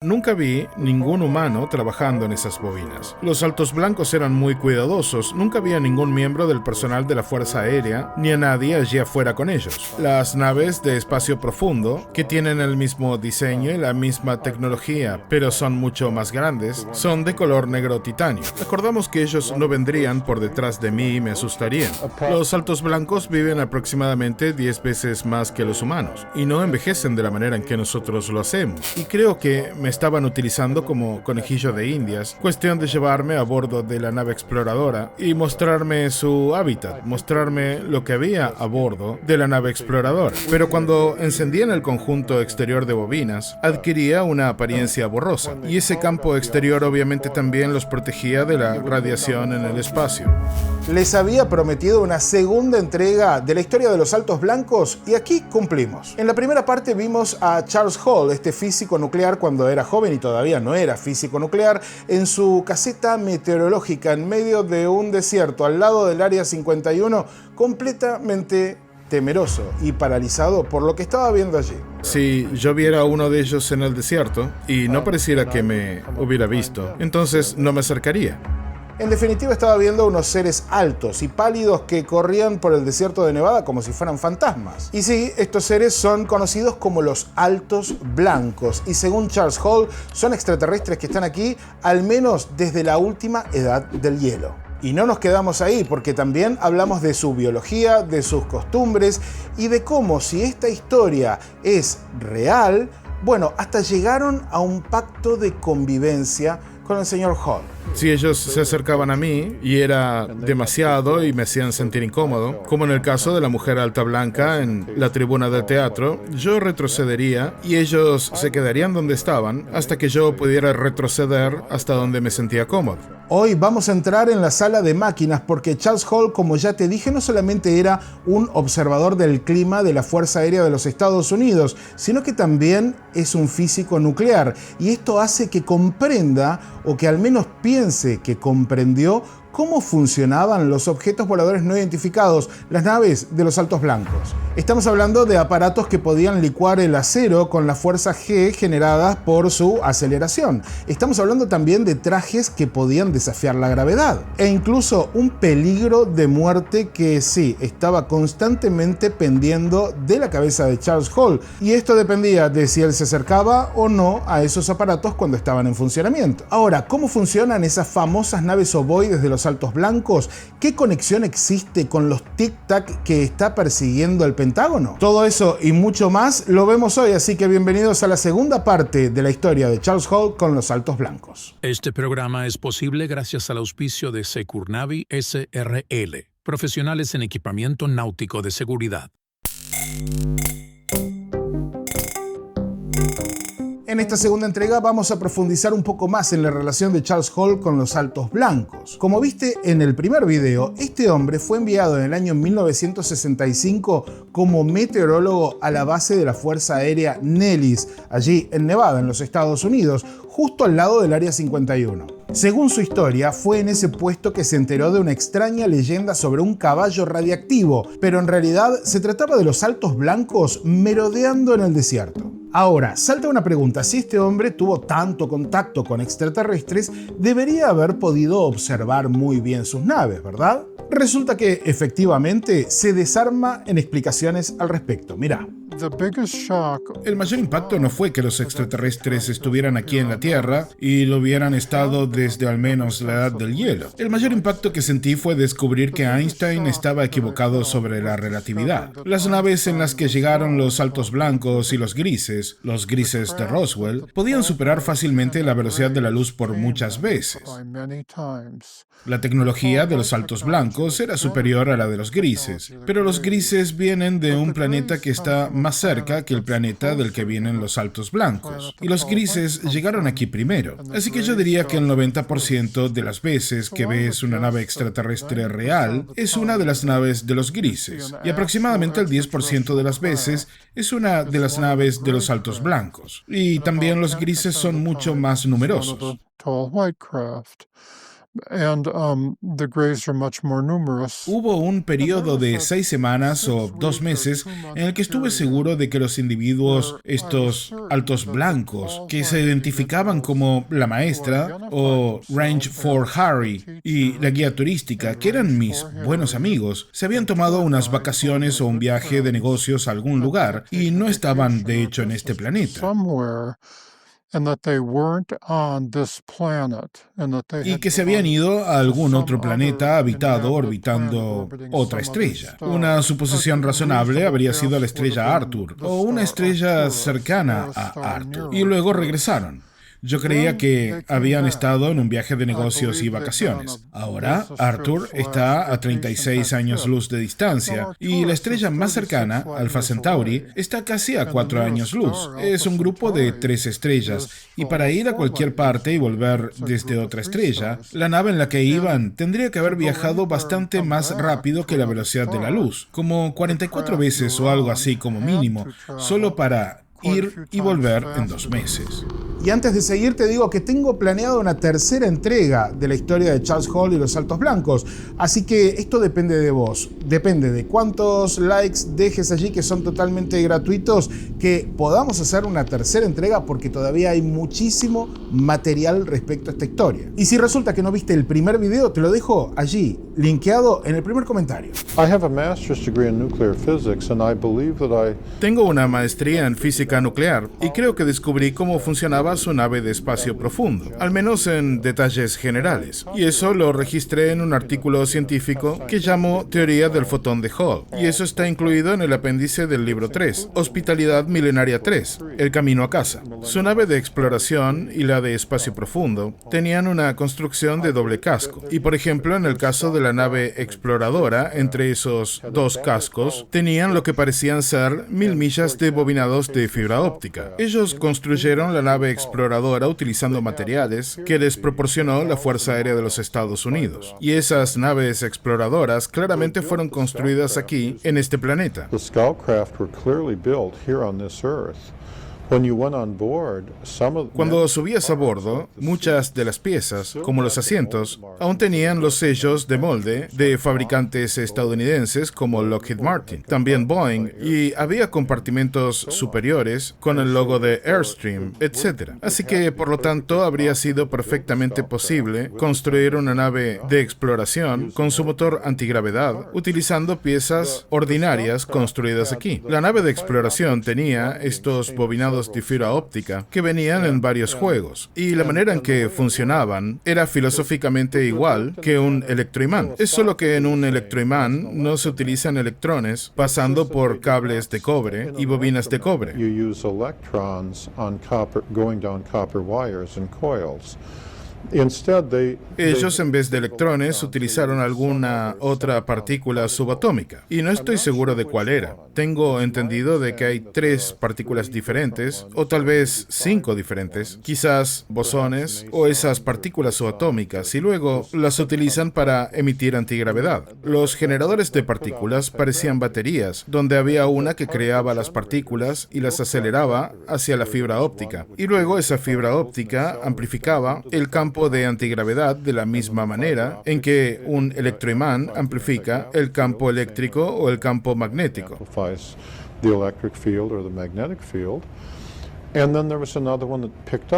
Nunca vi ningún humano trabajando en esas bobinas. Los saltos blancos eran muy cuidadosos, nunca había ningún miembro del personal de la Fuerza Aérea, ni a nadie allí afuera con ellos. Las naves de espacio profundo, que tienen el mismo diseño y la misma tecnología, pero son mucho más grandes, son de color negro titanio. Recordamos que ellos no vendrían por detrás de mí y me asustarían. Los saltos blancos viven aproximadamente 10 veces más que los humanos, y no envejecen de la manera en que nosotros lo hacemos. Y creo que me estaban utilizando como conejillo de indias. Cuestión de llevarme a bordo de la nave exploradora y mostrarme su hábitat, mostrarme lo que había a bordo de la nave exploradora. Pero cuando encendían el conjunto exterior de bobinas, adquiría una apariencia borrosa. Y ese campo exterior obviamente también los protegía de la radiación en el espacio. Les había prometido una segunda entrega de la historia de los saltos blancos y aquí cumplimos. En la primera parte vimos a Charles Hall, este físico nuclear cuando era joven y todavía no era físico nuclear, en su caseta meteorológica en medio de un desierto al lado del Área 51, completamente temeroso y paralizado por lo que estaba viendo allí. Si yo viera a uno de ellos en el desierto y no pareciera que me hubiera visto, entonces no me acercaría. En definitiva, estaba viendo unos seres altos y pálidos que corrían por el desierto de Nevada como si fueran fantasmas. Y sí, estos seres son conocidos como los altos blancos y según Charles Hall son extraterrestres que están aquí al menos desde la última edad del hielo. Y no nos quedamos ahí porque también hablamos de su biología, de sus costumbres y de cómo si esta historia es real, bueno, hasta llegaron a un pacto de convivencia con el señor Hall. Si ellos se acercaban a mí y era demasiado y me hacían sentir incómodo, como en el caso de la mujer alta blanca en la tribuna del teatro, yo retrocedería y ellos se quedarían donde estaban hasta que yo pudiera retroceder hasta donde me sentía cómodo. Hoy vamos a entrar en la sala de máquinas porque Charles Hall, como ya te dije, no solamente era un observador del clima de la Fuerza Aérea de los Estados Unidos, sino que también es un físico nuclear. Y esto hace que comprenda, o que al menos piense que comprendió, cómo funcionaban los objetos voladores no identificados, las naves de los saltos blancos. Estamos hablando de aparatos que podían licuar el acero con la fuerza G generadas por su aceleración. Estamos hablando también de trajes que podían desafiar la gravedad e incluso un peligro de muerte que sí, estaba constantemente pendiendo de la cabeza de Charles Hall, y esto dependía de si él se acercaba o no a esos aparatos cuando estaban en funcionamiento. Ahora, ¿cómo funcionan esas famosas naves ovoides de los saltos blancos? ¿Qué conexión existe con los tic-tac que está persiguiendo el Pentágono? Todo eso y mucho más lo vemos hoy, así que bienvenidos a la segunda parte de la historia de Charles Hall con los saltos blancos. Este programa es posible gracias al auspicio de Securnavi SRL, profesionales en equipamiento náutico de seguridad. En esta segunda entrega vamos a profundizar un poco más en la relación de Charles Hall con los saltos blancos. Como viste en el primer video, este hombre fue enviado en el año 1965 como meteorólogo a la base de la Fuerza Aérea Nellis, allí en Nevada, en los Estados Unidos, justo al lado del Área 51. Según su historia, fue en ese puesto que se enteró de una extraña leyenda sobre un caballo radiactivo, pero en realidad se trataba de los saltos blancos merodeando en el desierto. Ahora, salta una pregunta: si este hombre tuvo tanto contacto con extraterrestres, debería haber podido observar muy bien sus naves, ¿verdad? Resulta que efectivamente se desarma en explicaciones al respecto. Mirá. El mayor impacto no fue que los extraterrestres estuvieran aquí en la Tierra y lo hubieran estado desde al menos la edad del hielo. El mayor impacto que sentí fue descubrir que Einstein estaba equivocado sobre la relatividad. Las naves en las que llegaron los saltos blancos y los grises de Roswell, podían superar fácilmente la velocidad de la luz por muchas veces. La tecnología de los saltos blancos era superior a la de los grises, pero los grises vienen de un planeta que está más cerca que el planeta del que vienen los saltos blancos, y los grises llegaron aquí primero. Así que yo diría que el 90% de las veces que ves una nave extraterrestre real es una de las naves de los grises, y aproximadamente el 10% de las veces es una de las naves de los saltos blancos. Y también los grises son mucho más numerosos. Hubo un periodo de 6 semanas o 2 meses en el que estuve seguro de que los individuos, estos altos blancos, que se identificaban como la maestra o Range for Harry y la guía turística, que eran mis buenos amigos, se habían tomado unas vacaciones o un viaje de negocios a algún lugar y no estaban, de hecho, en este planeta. Y que se habían ido a algún otro planeta habitado orbitando otra estrella. Una suposición razonable habría sido la estrella Arthur o una estrella cercana a Arthur. Y luego regresaron. Yo creía que habían estado en un viaje de negocios y vacaciones. Ahora, Arthur está a 36 años luz de distancia y la estrella más cercana, Alpha Centauri, está casi a 4 años luz. Es un grupo de 3 estrellas y para ir a cualquier parte y volver desde otra estrella, la nave en la que iban tendría que haber viajado bastante más rápido que la velocidad de la luz, como 44 veces o algo así como mínimo, solo para ir y volver en 2 meses. Y antes de seguir te digo que tengo planeado una tercera entrega de la historia de Charles Hall y los Altos Blancos, así que esto depende de vos, depende de cuántos likes dejes allí, que son totalmente gratuitos, que podamos hacer una tercera entrega porque todavía hay muchísimo material respecto a esta historia. Y si resulta que no viste el primer video, te lo dejo allí, linkeado en el primer comentario. Tengo una maestría en física nuclear y creo que descubrí cómo funcionaba su nave de espacio profundo, al menos en detalles generales. Y eso lo registré en un artículo científico que llamo Teoría del fotón de Hall. Y eso está incluido en el apéndice del libro 3, Hospitalidad Milenaria 3, El camino a casa. Su nave de exploración y la de espacio profundo tenían una construcción de doble casco. Y por ejemplo, en el caso de la nave exploradora, entre esos 2 cascos, tenían lo que parecían ser 1000 millas de bobinados de fibra óptica. Ellos construyeron la nave exploradora utilizando materiales que les proporcionó la Fuerza Aérea de los Estados Unidos. Y esas naves exploradoras claramente fueron construidas aquí, en este planeta. Cuando subías a bordo, muchas de las piezas, como los asientos, aún tenían los sellos de molde de fabricantes estadounidenses como Lockheed Martin, también Boeing, y había compartimentos superiores con el logo de Airstream, etc. Así que, por lo tanto, habría sido perfectamente posible construir una nave de exploración con su motor antigravedad utilizando piezas ordinarias construidas aquí. La nave de exploración tenía estos bobinados de fibra óptica que venían en varios juegos, y la manera en que funcionaban era filosóficamente igual que un electroimán. Es solo que en un electroimán no se utilizan electrones pasando por cables de cobre y bobinas de cobre. Ellos, en vez de electrones, utilizaron alguna otra partícula subatómica, y no estoy seguro de cuál era. Tengo entendido de que hay 3 partículas diferentes, o tal vez 5 diferentes, quizás bosones o esas partículas subatómicas, y luego las utilizan para emitir antigravedad. Los generadores de partículas parecían baterías, donde había una que creaba las partículas y las aceleraba hacia la fibra óptica, y luego esa fibra óptica amplificaba el campo de antigravedad de la misma manera en que un electroimán amplifica el campo eléctrico o el campo magnético.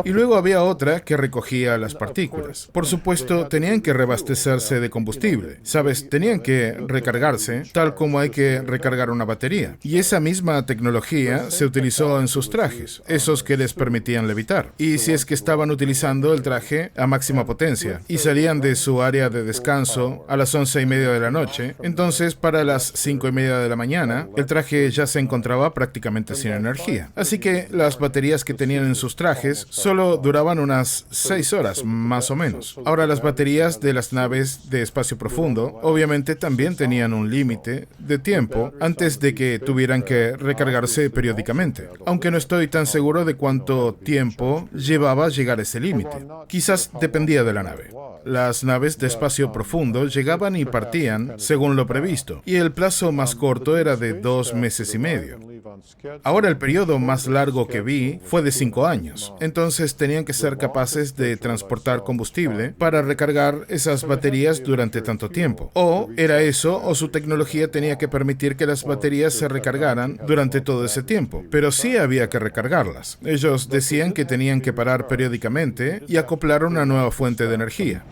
Y luego había otra que recogía las partículas. Por supuesto, tenían que reabastecerse de combustible. ¿Sabes? Tenían que recargarse tal como hay que recargar una batería. Y esa misma tecnología se utilizó en sus trajes, esos que les permitían levitar. Y si es que estaban utilizando el traje a máxima potencia y salían de su área de descanso a las 11:30 de la noche, entonces para las 5:30 de la mañana, el traje ya se encontraba prácticamente sin energía. Así que las baterías que tenían en sus trajes solo duraban unas 6 horas, más o menos. Ahora, las baterías de las naves de espacio profundo obviamente también tenían un límite de tiempo antes de que tuvieran que recargarse periódicamente, aunque no estoy tan seguro de cuánto tiempo llevaba llegar a ese límite. Quizás dependía de la nave. Las naves de espacio profundo llegaban y partían según lo previsto, y el plazo más corto era de 2 meses y medio. Ahora el periodo más largo que vi fue de 5 años. Entonces tenían que ser capaces de transportar combustible para recargar esas baterías durante tanto tiempo. O era eso, o su tecnología tenía que permitir que las baterías se recargaran durante todo ese tiempo. Pero sí había que recargarlas. Ellos decían que tenían que parar periódicamente y acoplar una nueva fuente de energía.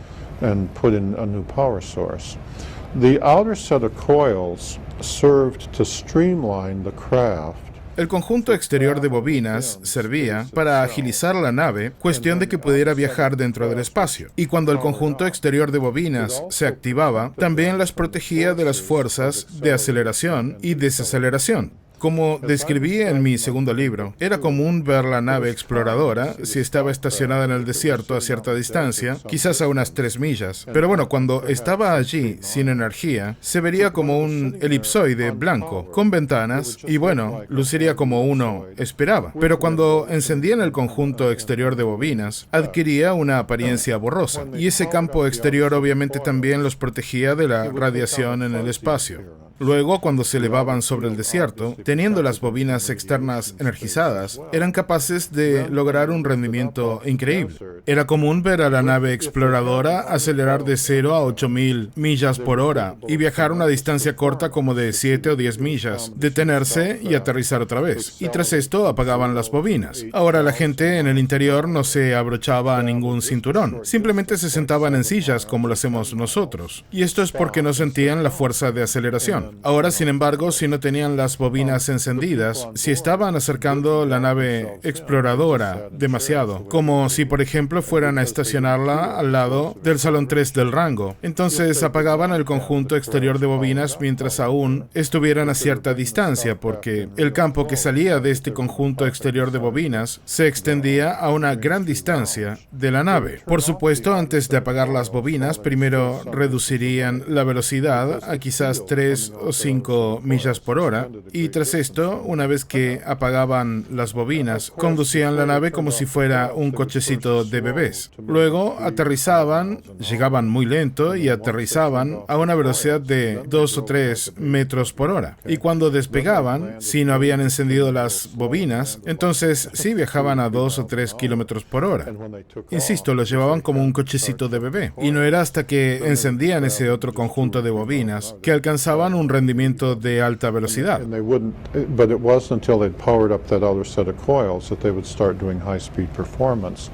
The outer set of coils served to streamline the craft. El conjunto exterior de bobinas servía para agilizar la nave, cuestión de que pudiera viajar dentro del espacio. Y cuando el conjunto exterior de bobinas se activaba, también las protegía de las fuerzas de aceleración y desaceleración. Como describí en mi segundo libro, era común ver la nave exploradora si estaba estacionada en el desierto a cierta distancia, quizás a unas 3 millas. Pero bueno, cuando estaba allí sin energía, se vería como un elipsoide blanco, con ventanas, y bueno, luciría como uno esperaba. Pero cuando encendían el conjunto exterior de bobinas, adquiría una apariencia borrosa. Y ese campo exterior obviamente también los protegía de la radiación en el espacio. Luego, cuando se elevaban sobre el desierto, teniendo las bobinas externas energizadas, eran capaces de lograr un rendimiento increíble. Era común ver a la nave exploradora acelerar de 0 a 8.000 millas por hora y viajar una distancia corta como de 7 o 10 millas, detenerse y aterrizar otra vez. Y tras esto apagaban las bobinas. Ahora la gente en el interior no se abrochaba a ningún cinturón, simplemente se sentaban en sillas como lo hacemos nosotros. Y esto es porque no sentían la fuerza de aceleración. Ahora, sin embargo, si no tenían las bobinas encendidas, si estaban acercando la nave exploradora demasiado, como si, por ejemplo, fueran a estacionarla al lado del Salón 3 del rango, entonces apagaban el conjunto exterior de bobinas mientras aún estuvieran a cierta distancia, porque el campo que salía de este conjunto exterior de bobinas se extendía a una gran distancia de la nave. Por supuesto, antes de apagar las bobinas, primero reducirían la velocidad a quizás 3 o 5 millas por hora, y tras esto, una vez que apagaban las bobinas, conducían la nave como si fuera un cochecito de bebés. Luego aterrizaban, llegaban muy lento y aterrizaban a una velocidad de 2 o 3 metros por hora. Y cuando despegaban, si no habían encendido las bobinas, entonces sí viajaban a 2 o 3 kilómetros por hora. Insisto, lo llevaban como un cochecito de bebé. Y no era hasta que encendían ese otro conjunto de bobinas que alcanzaban un rendimiento de alta velocidad. But it wasn't until they'd powered up that other set of coils that they would start doing high-speed performance.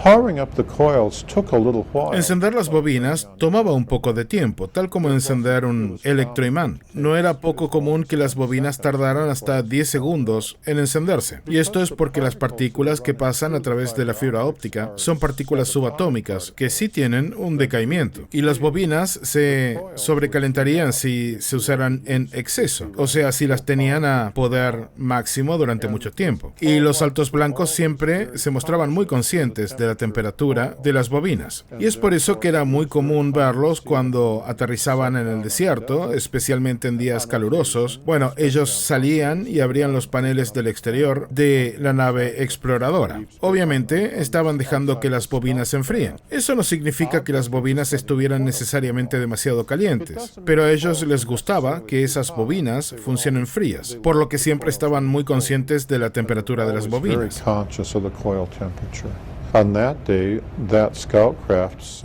Powering up the coils took a little while. Encender las bobinas tomaba un poco de tiempo, tal como encender un electroimán. No era poco común que las bobinas tardaran hasta 10 segundos en encenderse. Y esto es porque las partículas que pasan a través de la fibra óptica son partículas subatómicas que sí tienen un decaimiento. Y las bobinas se sobrecalentarían si se usaran en exceso, o sea, si las tenían a poder máximo durante mucho tiempo. Y los saltos blancos siempre se mostraban muy conscientes de la temperatura de las bobinas. Y es por eso que era muy común verlos cuando aterrizaban en el desierto, especialmente en días calurosos. Bueno, ellos salían y abrían los paneles del exterior de la nave exploradora. Obviamente, estaban dejando que las bobinas se enfríen. Eso no significa que las bobinas estuvieran necesariamente demasiado calientes, pero a ellos les gustaba que esas bobinas funcionen frías, por lo que siempre estaban muy conscientes de la temperatura de las bobinas.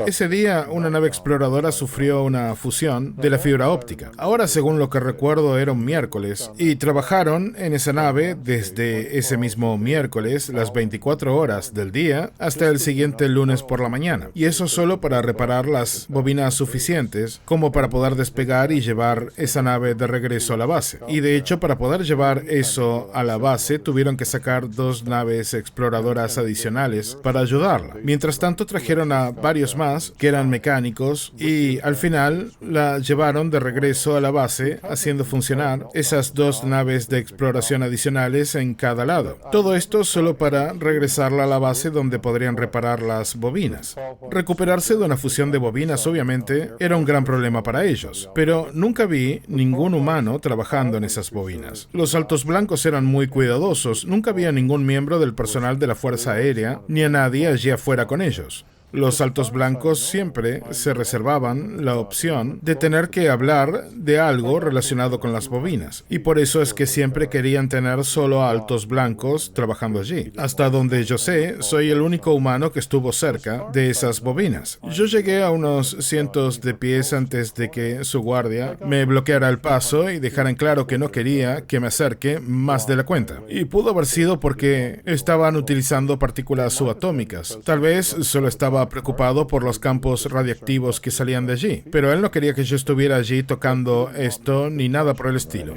Ese día, una nave exploradora sufrió una fusión de la fibra óptica. Ahora, según lo que recuerdo, era un miércoles, y trabajaron en esa nave desde ese mismo miércoles, las 24 horas del día, hasta el siguiente lunes por la mañana. Y eso solo para reparar las bobinas suficientes como para poder despegar y llevar esa nave de regreso a la base. Y de hecho, para poder llevar eso a la base, tuvieron que sacar 2 naves exploradoras adicionales para ayudarla. Mientras tanto, trajeron a varios más que eran mecánicos y al final la llevaron de regreso a la base, haciendo funcionar esas 2 naves de exploración adicionales en cada lado. Todo esto solo para regresarla a la base donde podrían reparar las bobinas. Recuperarse de una fusión de bobinas obviamente era un gran problema para ellos, pero nunca vi ningún humano trabajando en esas bobinas. Los saltos blancos eran muy cuidadosos, nunca había ningún miembro del personal de la Fuerza Aérea ni a nadie allí afuera con ellos. Los altos blancos siempre se reservaban la opción de tener que hablar de algo relacionado con las bobinas, y por eso es que siempre querían tener solo altos blancos trabajando allí. Hasta donde yo sé, soy el único humano que estuvo cerca de esas bobinas. Yo llegué a unos cientos de pies antes de que su guardia me bloqueara el paso y dejara en claro que no quería que me acerque más de la cuenta. Y pudo haber sido porque estaban utilizando partículas subatómicas. Tal vez solo estaba preocupado por los campos radiactivos que salían de allí, pero él no quería que yo estuviera allí tocando esto ni nada por el estilo.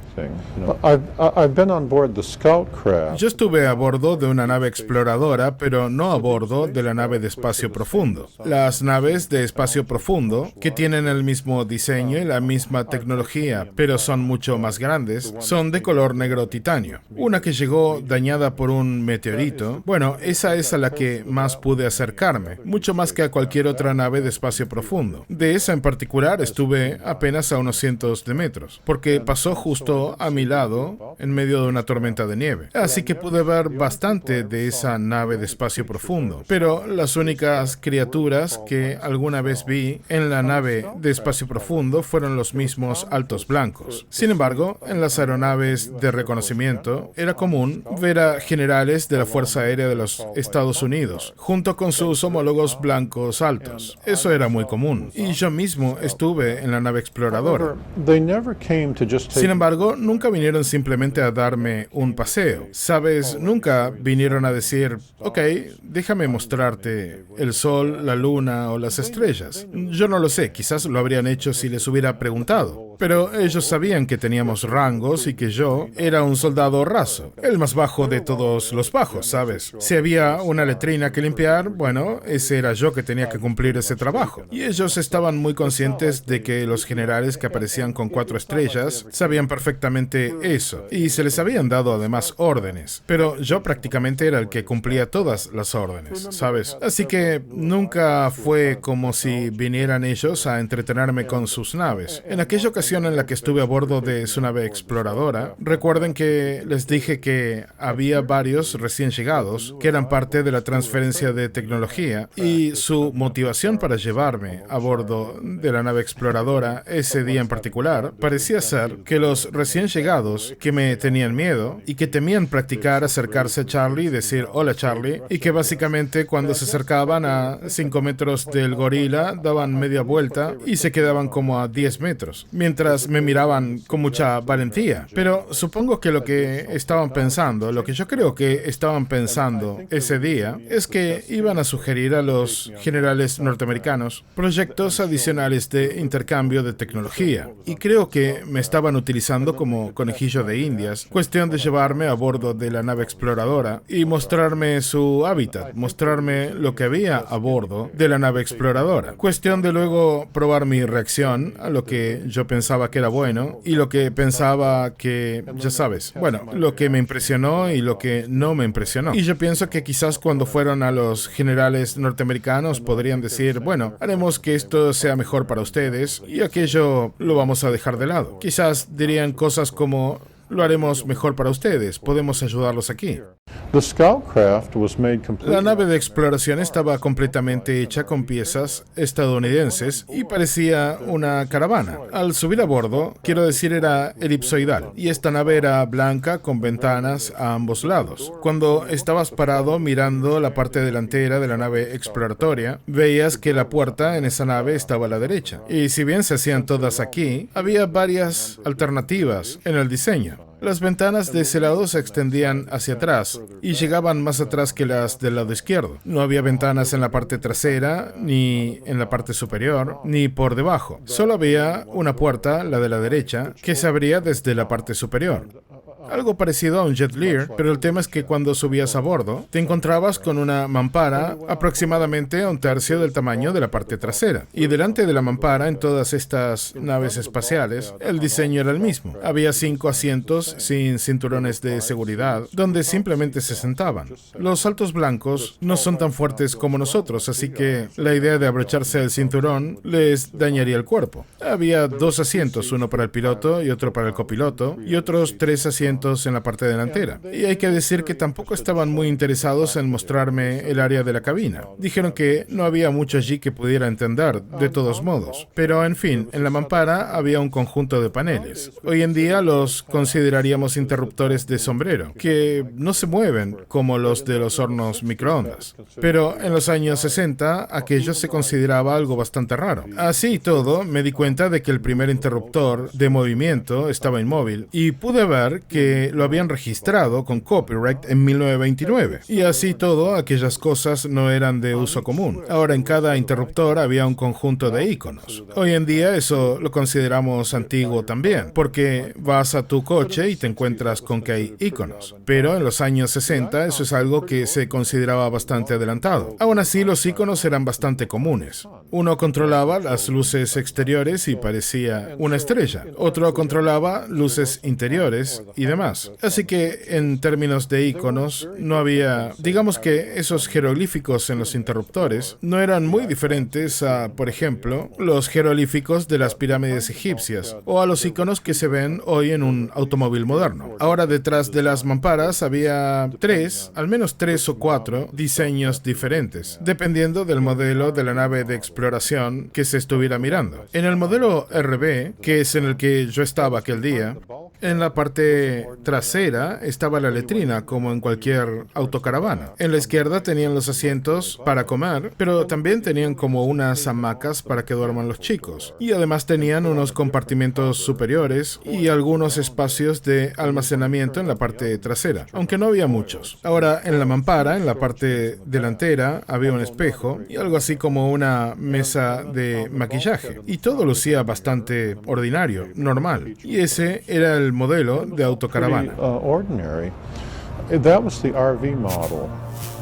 Yo estuve a bordo de una nave exploradora, pero no a bordo de la nave de espacio profundo. Las naves de espacio profundo, que tienen el mismo diseño y la misma tecnología, pero son mucho más grandes, son de color negro titanio. Una que llegó dañada por un meteorito, bueno, esa es a la que más pude acercarme, mucho más que a cualquier otra nave de espacio profundo. De esa en particular estuve apenas a unos cientos de metros, porque pasó justo a mi lado en medio de una tormenta de nieve. Así que pude ver bastante de esa nave de espacio profundo. Pero las únicas criaturas que alguna vez vi en la nave de espacio profundo fueron los mismos altos blancos. Sin embargo, en las aeronaves de reconocimiento era común ver a generales de la Fuerza Aérea de los Estados Unidos, junto con sus homólogos blancos altos. Eso era muy común. Y yo mismo estuve en la nave exploradora. Sin embargo, nunca vinieron simplemente a darme un paseo. ¿Sabes? Nunca vinieron a decir, ok, déjame mostrarte el sol, la luna o las estrellas. Yo no lo sé, quizás lo habrían hecho si les hubiera preguntado. Pero ellos sabían que teníamos rangos y que yo era un soldado raso, el más bajo de todos los bajos, ¿sabes? Si había una letrina que limpiar, bueno, ese era yo que tenía que cumplir ese trabajo. Y ellos estaban muy conscientes de que los generales que aparecían con 4 estrellas sabían perfectamente eso, y se les habían dado además órdenes. Pero yo prácticamente era el que cumplía todas las órdenes, ¿sabes? Así que nunca fue como si vinieran ellos a entretenerme con sus naves. En aquella ocasión en la que estuve a bordo de su nave exploradora, recuerden que les dije que había varios recién llegados que eran parte de la transferencia de tecnología, y su motivación para llevarme a bordo de la nave exploradora ese día en particular parecía ser que los recién llegados que me tenían miedo y que temían practicar acercarse a Charlie y decir hola Charlie, y que básicamente cuando se acercaban a 5 metros del gorila daban media vuelta y se quedaban como a 10 metros, mientras me miraban con mucha valentía. Pero supongo que lo que estaban pensando, lo que yo creo que estaban pensando ese día, es que iban a sugerir a los generales norteamericanos proyectos adicionales de intercambio de tecnología. Y creo que me estaban utilizando como conejillo de indias, cuestión de llevarme a bordo de la nave exploradora y mostrarme su hábitat, mostrarme lo que había a bordo de la nave exploradora. Cuestión de luego probar mi reacción a lo que yo pensaba que era bueno y lo que pensaba que, ya sabes, bueno, lo que me impresionó y lo que no me impresionó. Y yo pienso que quizás cuando fueron a los generales norteamericanos podrían decir, bueno, haremos que esto sea mejor para ustedes y aquello lo vamos a dejar de lado. Quizás dirían cosas como, lo haremos mejor para ustedes, podemos ayudarlos aquí. La nave de exploración estaba completamente hecha con piezas estadounidenses y parecía una caravana. Al subir a bordo, quiero decir, era elipsoidal, y esta nave era blanca con ventanas a ambos lados. Cuando estabas parado mirando la parte delantera de la nave exploratoria, veías que la puerta en esa nave estaba a la derecha. Y si bien se hacían todas aquí, había varias alternativas en el diseño. Las ventanas de ese lado se extendían hacia atrás y llegaban más atrás que las del lado izquierdo. No había ventanas en la parte trasera, ni en la parte superior, ni por debajo. Solo había una puerta, la de la derecha, que se abría desde la parte superior. Algo parecido a un Jet Lear, pero el tema es que cuando subías a bordo, te encontrabas con una mampara aproximadamente a un tercio del tamaño de la parte trasera. Y delante de la mampara, en todas estas naves espaciales, el diseño era el mismo. Había 5 asientos sin cinturones de seguridad, donde simplemente se sentaban. Los saltos blancos no son tan fuertes como nosotros, así que la idea de abrocharse el cinturón les dañaría el cuerpo. Había 2 asientos, uno para el piloto y otro para el copiloto, y otros 3 asientos asientos en la parte delantera. Y hay que decir que tampoco estaban muy interesados en mostrarme el área de la cabina. Dijeron que no había mucho allí que pudiera entender, de todos modos. Pero, en fin, en la mampara había un conjunto de paneles. Hoy en día los consideraríamos interruptores de sombrero, que no se mueven como los de los hornos microondas. Pero en los años 60, aquello se consideraba algo bastante raro. Así y todo, me di cuenta de que el primer interruptor de movimiento estaba inmóvil y pude ver que lo habían registrado con copyright en 1929. Y así todo, aquellas cosas no eran de uso común. Ahora en cada interruptor había un conjunto de iconos. Hoy en día eso lo consideramos antiguo también, porque vas a tu coche y te encuentras con que hay iconos. Pero en los años 60 eso es algo que se consideraba bastante adelantado. Aún así, los iconos eran bastante comunes. Uno controlaba las luces exteriores y parecía una estrella. Otro controlaba luces interiores y demás. Así que en términos de iconos no había, digamos que esos jeroglíficos en los interruptores no eran muy diferentes a, por ejemplo, los jeroglíficos de las pirámides egipcias o a los iconos que se ven hoy en un automóvil moderno. Ahora detrás de las mamparas había al menos tres o cuatro diseños diferentes, dependiendo del modelo de la nave de exploración que se estuviera mirando. En el modelo RB, que es en el que yo estaba aquel día, en la parte trasera estaba la letrina, como en cualquier autocaravana. En la izquierda tenían los asientos para comer, pero también tenían como unas hamacas para que duerman los chicos. Y además tenían unos compartimentos superiores y algunos espacios de almacenamiento en la parte trasera, aunque no había muchos. Ahora, en la mampara, en la parte delantera, había un espejo y algo así como una mesa de maquillaje. Y todo lucía bastante ordinario, normal. Y ese era el modelo de autocaravana.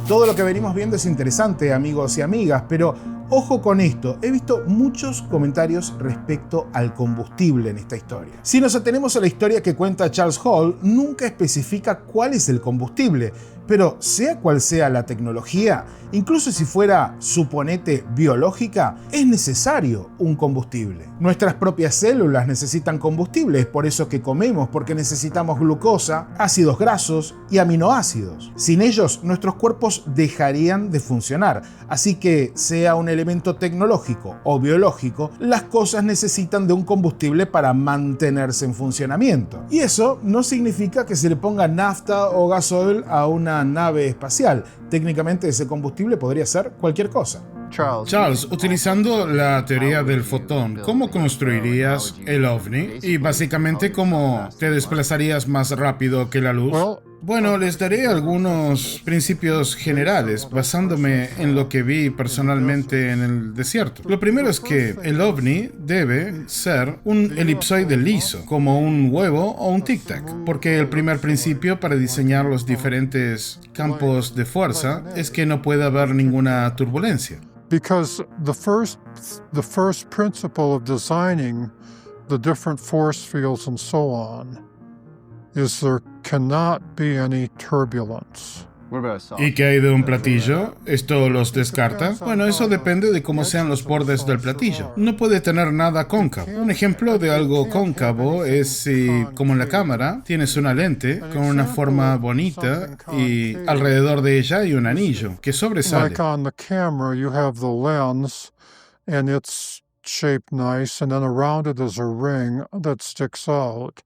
Todo lo que venimos viendo es interesante, amigos y amigas, pero ojo con esto, he visto muchos comentarios respecto al combustible en esta historia. Si nos atenemos a la historia que cuenta Charles Hall, nunca especifica cuál es el combustible, pero sea cual sea la tecnología, incluso si fuera, suponete, biológica, es necesario un combustible. Nuestras propias células necesitan combustible, es por eso que comemos, porque necesitamos glucosa, ácidos grasos y aminoácidos. Sin ellos, nuestros cuerpos dejarían de funcionar, así que sea un elemento tecnológico o biológico, las cosas necesitan de un combustible para mantenerse en funcionamiento. Y eso no significa que se le ponga nafta o gasoil a una nave espacial. Técnicamente ese combustible podría ser cualquier cosa. Charles, utilizando la teoría del fotón, ¿cómo construirías el ovni? Y básicamente, ¿cómo te desplazarías más rápido que la luz? Bueno, les daré algunos principios generales basándome en lo que vi personalmente en el desierto. Lo primero es que el ovni debe ser un elipsoide liso, como un huevo o un tic-tac, porque el primer principio para diseñar los diferentes campos de fuerza es que no puede haber ninguna turbulencia. Because the first principle of designing the different force fields and so on is there cannot be any turbulence. ¿Y qué hay de un platillo? ¿Esto los descarta? Bueno, eso depende de cómo sean los bordes del platillo. No puede tener nada cóncavo. Un ejemplo de algo cóncavo es si, como en la cámara, tienes una lente con una forma bonita y alrededor de ella hay un anillo que sobresale. Like on the camera, you have the lens and it's shaped nice, and then around it is a ring that sticks out.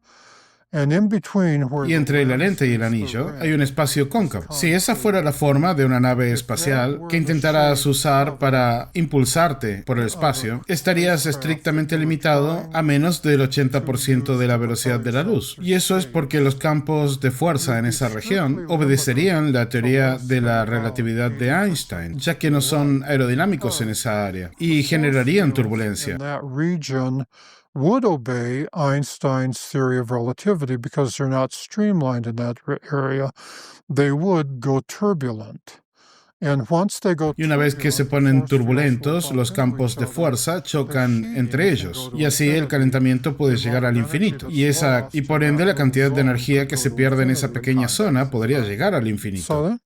Y entre la lente y el anillo hay un espacio cóncavo. Si esa fuera la forma de una nave espacial que intentaras usar para impulsarte por el espacio, estarías estrictamente limitado a menos del 80% de la velocidad de la luz. Y eso es porque los campos de fuerza en esa región obedecerían la teoría de la relatividad de Einstein, ya que no son aerodinámicos en esa área, y generarían turbulencia. Would obey Einstein's theory of relativity because they're not streamlined in that area. They would go turbulent. Y una vez que se ponen turbulentos, los campos de fuerza chocan entre ellos, y así el calentamiento puede llegar al infinito. Y por ende la cantidad de energía que se pierde en esa pequeña zona podría llegar al infinito.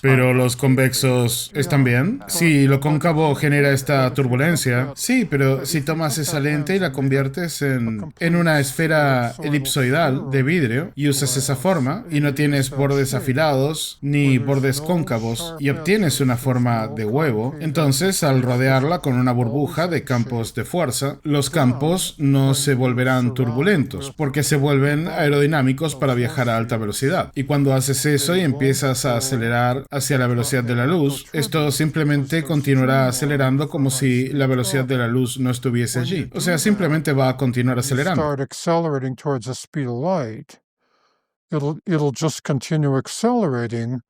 Pero los convexos están bien. Sí, lo cóncavo genera esta turbulencia. Sí, pero si tomas esa lente y la conviertes en una esfera elipsoidal de vidrio y usas esa forma y no tienes bordes afilados ni bordes cóncavos y obtienes una forma de huevo, entonces al rodearla con una burbuja de campos de fuerza, los campos no se volverán turbulentos porque se vuelven aerodinámicos para viajar a alta velocidad. Y cuando haces eso y empiezas a acelerar hacia la velocidad de la luz, esto simplemente continuará acelerando como si la velocidad de la luz no estuviese allí. O sea, simplemente va a continuar acelerando. It'll just continue accelerating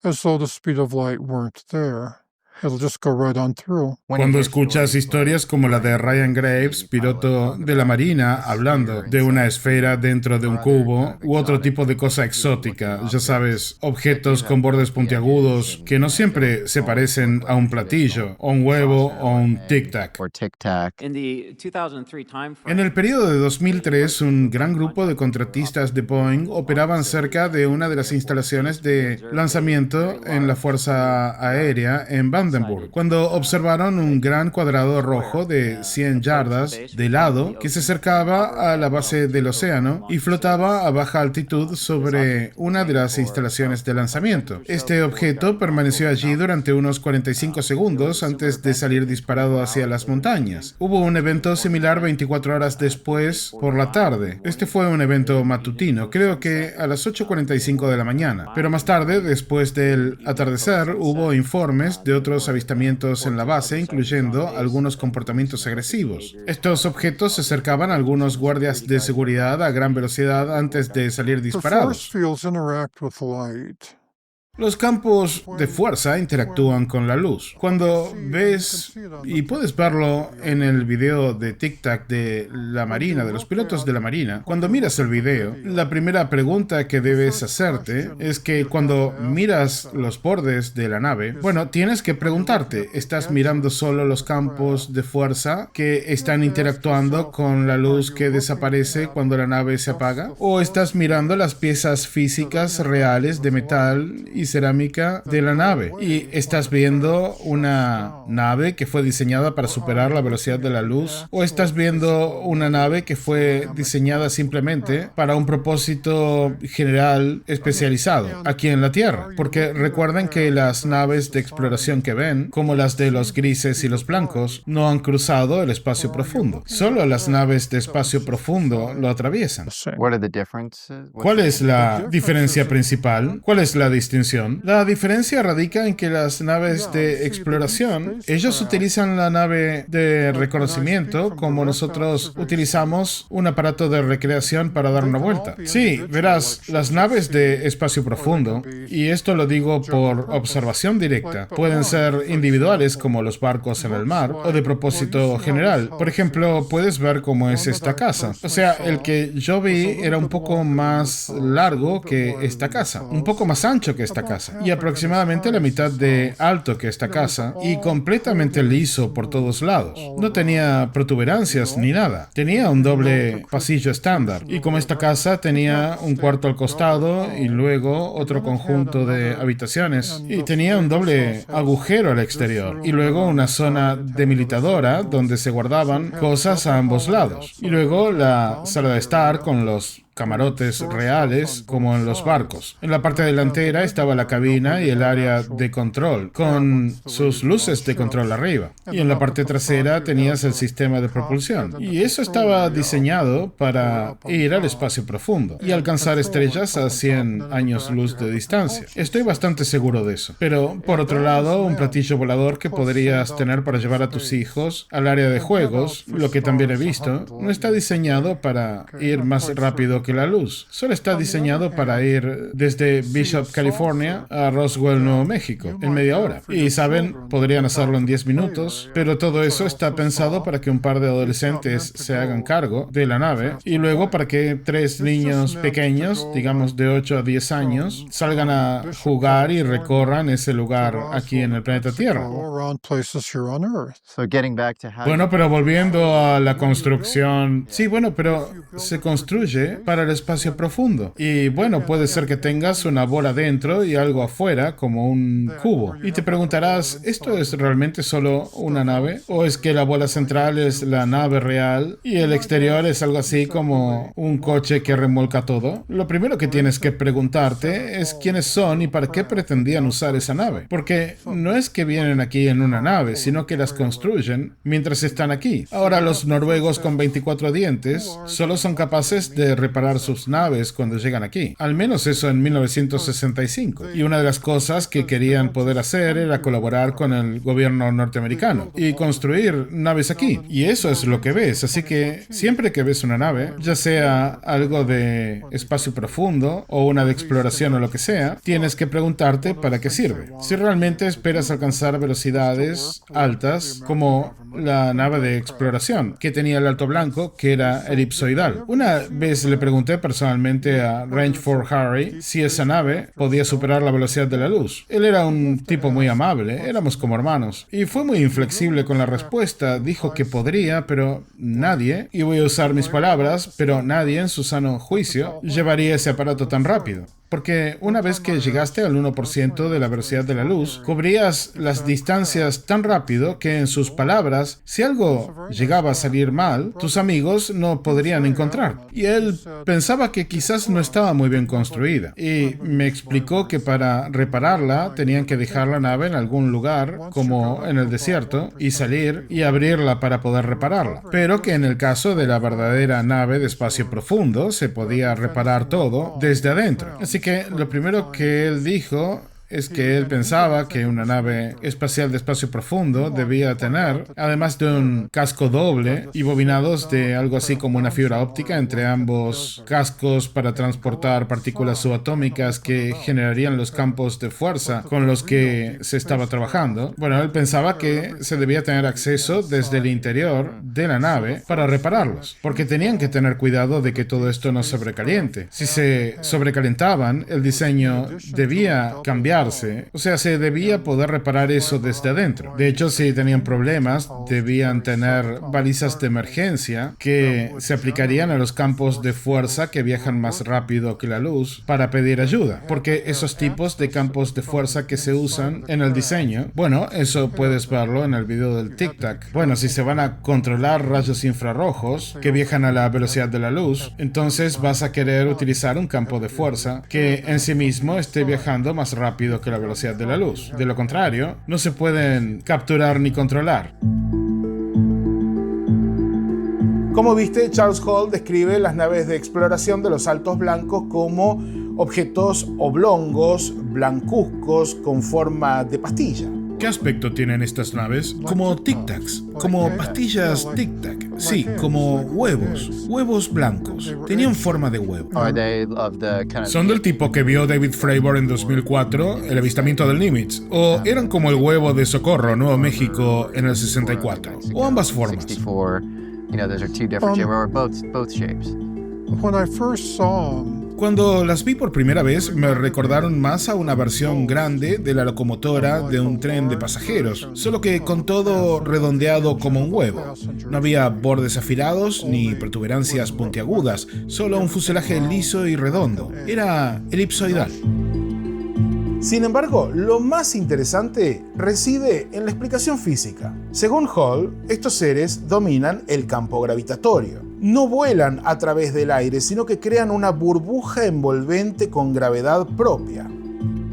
as though the speed of light weren't there. It'll just go right on through. Cuando escuchas historias como la de Ryan Graves, piloto de la Marina, hablando de una esfera dentro de un cubo u otro tipo de cosa exótica, ya sabes, objetos con bordes puntiagudos que no siempre se parecen a un platillo, o un huevo o un tic-tac. En el periodo de 2003, un gran grupo de contratistas de Boeing operaban cerca de una de las instalaciones de lanzamiento en la Fuerza Aérea en Vandenberg, cuando observaron un gran cuadrado rojo de 100 yardas de lado que se acercaba a la base del océano y flotaba a baja altitud sobre una de las instalaciones de lanzamiento. Este objeto permaneció allí durante unos 45 segundos antes de salir disparado hacia las montañas. Hubo un evento similar 24 horas después por la tarde. Este fue un evento matutino, creo que a las 8:45 de la mañana. Pero más tarde, después del atardecer, hubo informes de otros avistamientos en la base, incluyendo algunos comportamientos agresivos. Estos objetos se acercaban a algunos guardias de seguridad a gran velocidad antes de salir disparados. Los campos de fuerza interactúan con la luz. Cuando ves, y puedes verlo en el video de Tic-Tac de la Marina, de los pilotos de la Marina, cuando miras el video, la primera pregunta que debes hacerte es que cuando miras los bordes de la nave, bueno, tienes que preguntarte, ¿estás mirando solo los campos de fuerza que están interactuando con la luz que desaparece cuando la nave se apaga? ¿O estás mirando las piezas físicas reales de metal y cerámica de la nave? Y estás viendo una nave que fue diseñada para superar la velocidad de la luz, o estás viendo una nave que fue diseñada simplemente para un propósito general especializado aquí en la Tierra. Porque recuerden que las naves de exploración que ven, como las de los grises y los blancos, no han cruzado el espacio profundo. Solo las naves de espacio profundo lo atraviesan. ¿Cuál es la diferencia principal? ¿Cuál es la distinción? La diferencia radica en que las naves de exploración, ellos utilizan la nave de reconocimiento como nosotros utilizamos un aparato de recreación para dar una vuelta. Sí, verás, las naves de espacio profundo, y esto lo digo por observación directa, pueden ser individuales como los barcos en el mar o de propósito general. Por ejemplo, puedes ver cómo es esta casa. O sea, el que yo vi era un poco más largo que esta casa, un poco más ancho que esta casa y aproximadamente la mitad de alto que esta casa y completamente liso por todos lados. No tenía protuberancias ni nada. Tenía un doble pasillo estándar y como esta casa tenía un cuarto al costado y luego otro conjunto de habitaciones y tenía un doble agujero al exterior y luego una zona demilitadora donde se guardaban cosas a ambos lados y luego la sala de estar con los camarotes reales como en los barcos. En la parte delantera estaba la cabina y el área de control, con sus luces de control arriba. Y en la parte trasera tenías el sistema de propulsión. Y eso estaba diseñado para ir al espacio profundo y alcanzar estrellas a 100 años luz de distancia. Estoy bastante seguro de eso. Pero, por otro lado, un platillo volador que podrías tener para llevar a tus hijos al área de juegos, lo que también he visto, no está diseñado para ir más rápido que la luz. Solo está diseñado para ir desde Bishop, California a Roswell, Nuevo México, en media hora. Y saben, podrían hacerlo en 10 minutos, pero todo eso está pensado para que un par de adolescentes se hagan cargo de la nave y luego para que 3 niños pequeños, digamos de 8 a 10 años, salgan a jugar y recorran ese lugar aquí en el planeta Tierra. Bueno, pero volviendo a la construcción, sí, bueno, pero se construye para el espacio profundo. Y bueno, puede ser que tengas una bola dentro y algo afuera, como un cubo. Y te preguntarás, ¿esto es realmente solo una nave? ¿O es que la bola central es la nave real y el exterior es algo así como un coche que remolca todo? Lo primero que tienes que preguntarte es quiénes son y para qué pretendían usar esa nave. Porque no es que vienen aquí en una nave, sino que las construyen mientras están aquí. Ahora los noruegos con 24 dientes solo son capaces de reparar sus naves cuando llegan aquí. Al menos eso en 1965. Y una de las cosas que querían poder hacer era colaborar con el gobierno norteamericano y construir naves aquí. Y eso es lo que ves. Así que siempre que ves una nave, ya sea algo de espacio profundo o una de exploración o lo que sea, tienes que preguntarte para qué sirve. Si realmente esperas alcanzar velocidades altas como la nave de exploración que tenía el Alto Blanco, que era elipsoidal. Una vez le pregunté personalmente a Rangeford Harry si esa nave podía superar la velocidad de la luz. Él era un tipo muy amable, éramos como hermanos, y fue muy inflexible con la respuesta. Dijo que podría, pero nadie, y voy a usar mis palabras, pero nadie en su sano juicio llevaría ese aparato tan rápido. Porque una vez que llegaste al 1% de la velocidad de la luz, cubrías las distancias tan rápido que, en sus palabras, si algo llegaba a salir mal, tus amigos no podrían encontrar. Y él pensaba que quizás no estaba muy bien construida. Y me explicó que para repararla tenían que dejar la nave en algún lugar, como en el desierto, y salir y abrirla para poder repararla. Pero que en el caso de la verdadera nave de espacio profundo se podía reparar todo desde adentro. Así que lo primero que él dijo es que él pensaba que una nave espacial de espacio profundo debía tener, además de un casco doble y bobinados de algo así como una fibra óptica entre ambos cascos para transportar partículas subatómicas que generarían los campos de fuerza con los que se estaba trabajando. Bueno, él pensaba que se debía tener acceso desde el interior de la nave para repararlos, porque tenían que tener cuidado de que todo esto no sobrecaliente. Si se sobrecalentaban, el diseño debía cambiar. O sea, se debía poder reparar eso desde adentro. De hecho, si tenían problemas, debían tener balizas de emergencia que se aplicarían a los campos de fuerza que viajan más rápido que la luz para pedir ayuda. Porque esos tipos de campos de fuerza que se usan en el diseño, bueno, eso puedes verlo en el video del Tic Tac. Bueno, si se van a controlar rayos infrarrojos que viajan a la velocidad de la luz, entonces vas a querer utilizar un campo de fuerza que en sí mismo esté viajando más rápido que la velocidad de la luz. De lo contrario, no se pueden capturar ni controlar. Como viste, Charles Hall describe las naves de exploración de los Altos Blancos como objetos oblongos, blancuzcos, con forma de pastilla. ¿Qué aspecto tienen estas naves? Como tic-tacs, como pastillas tic-tac. Sí, como huevos blancos. Tenían forma de huevo. ¿Son del tipo que vio David Fravor en 2004, El avistamiento del Nimitz? ¿O eran como el huevo de Socorro, Nuevo México, en el 64? ¿O ambas formas? When I first saw them, Cuando las vi por primera vez, me recordaron más a una versión grande de la locomotora de un tren de pasajeros, solo que con todo redondeado como un huevo. No había bordes afilados ni protuberancias puntiagudas, solo un fuselaje liso y redondo. Era elipsoidal. Sin embargo, lo más interesante reside en la explicación física. Según Hall, estos seres dominan el campo gravitatorio. No vuelan a través del aire, sino que crean una burbuja envolvente con gravedad propia.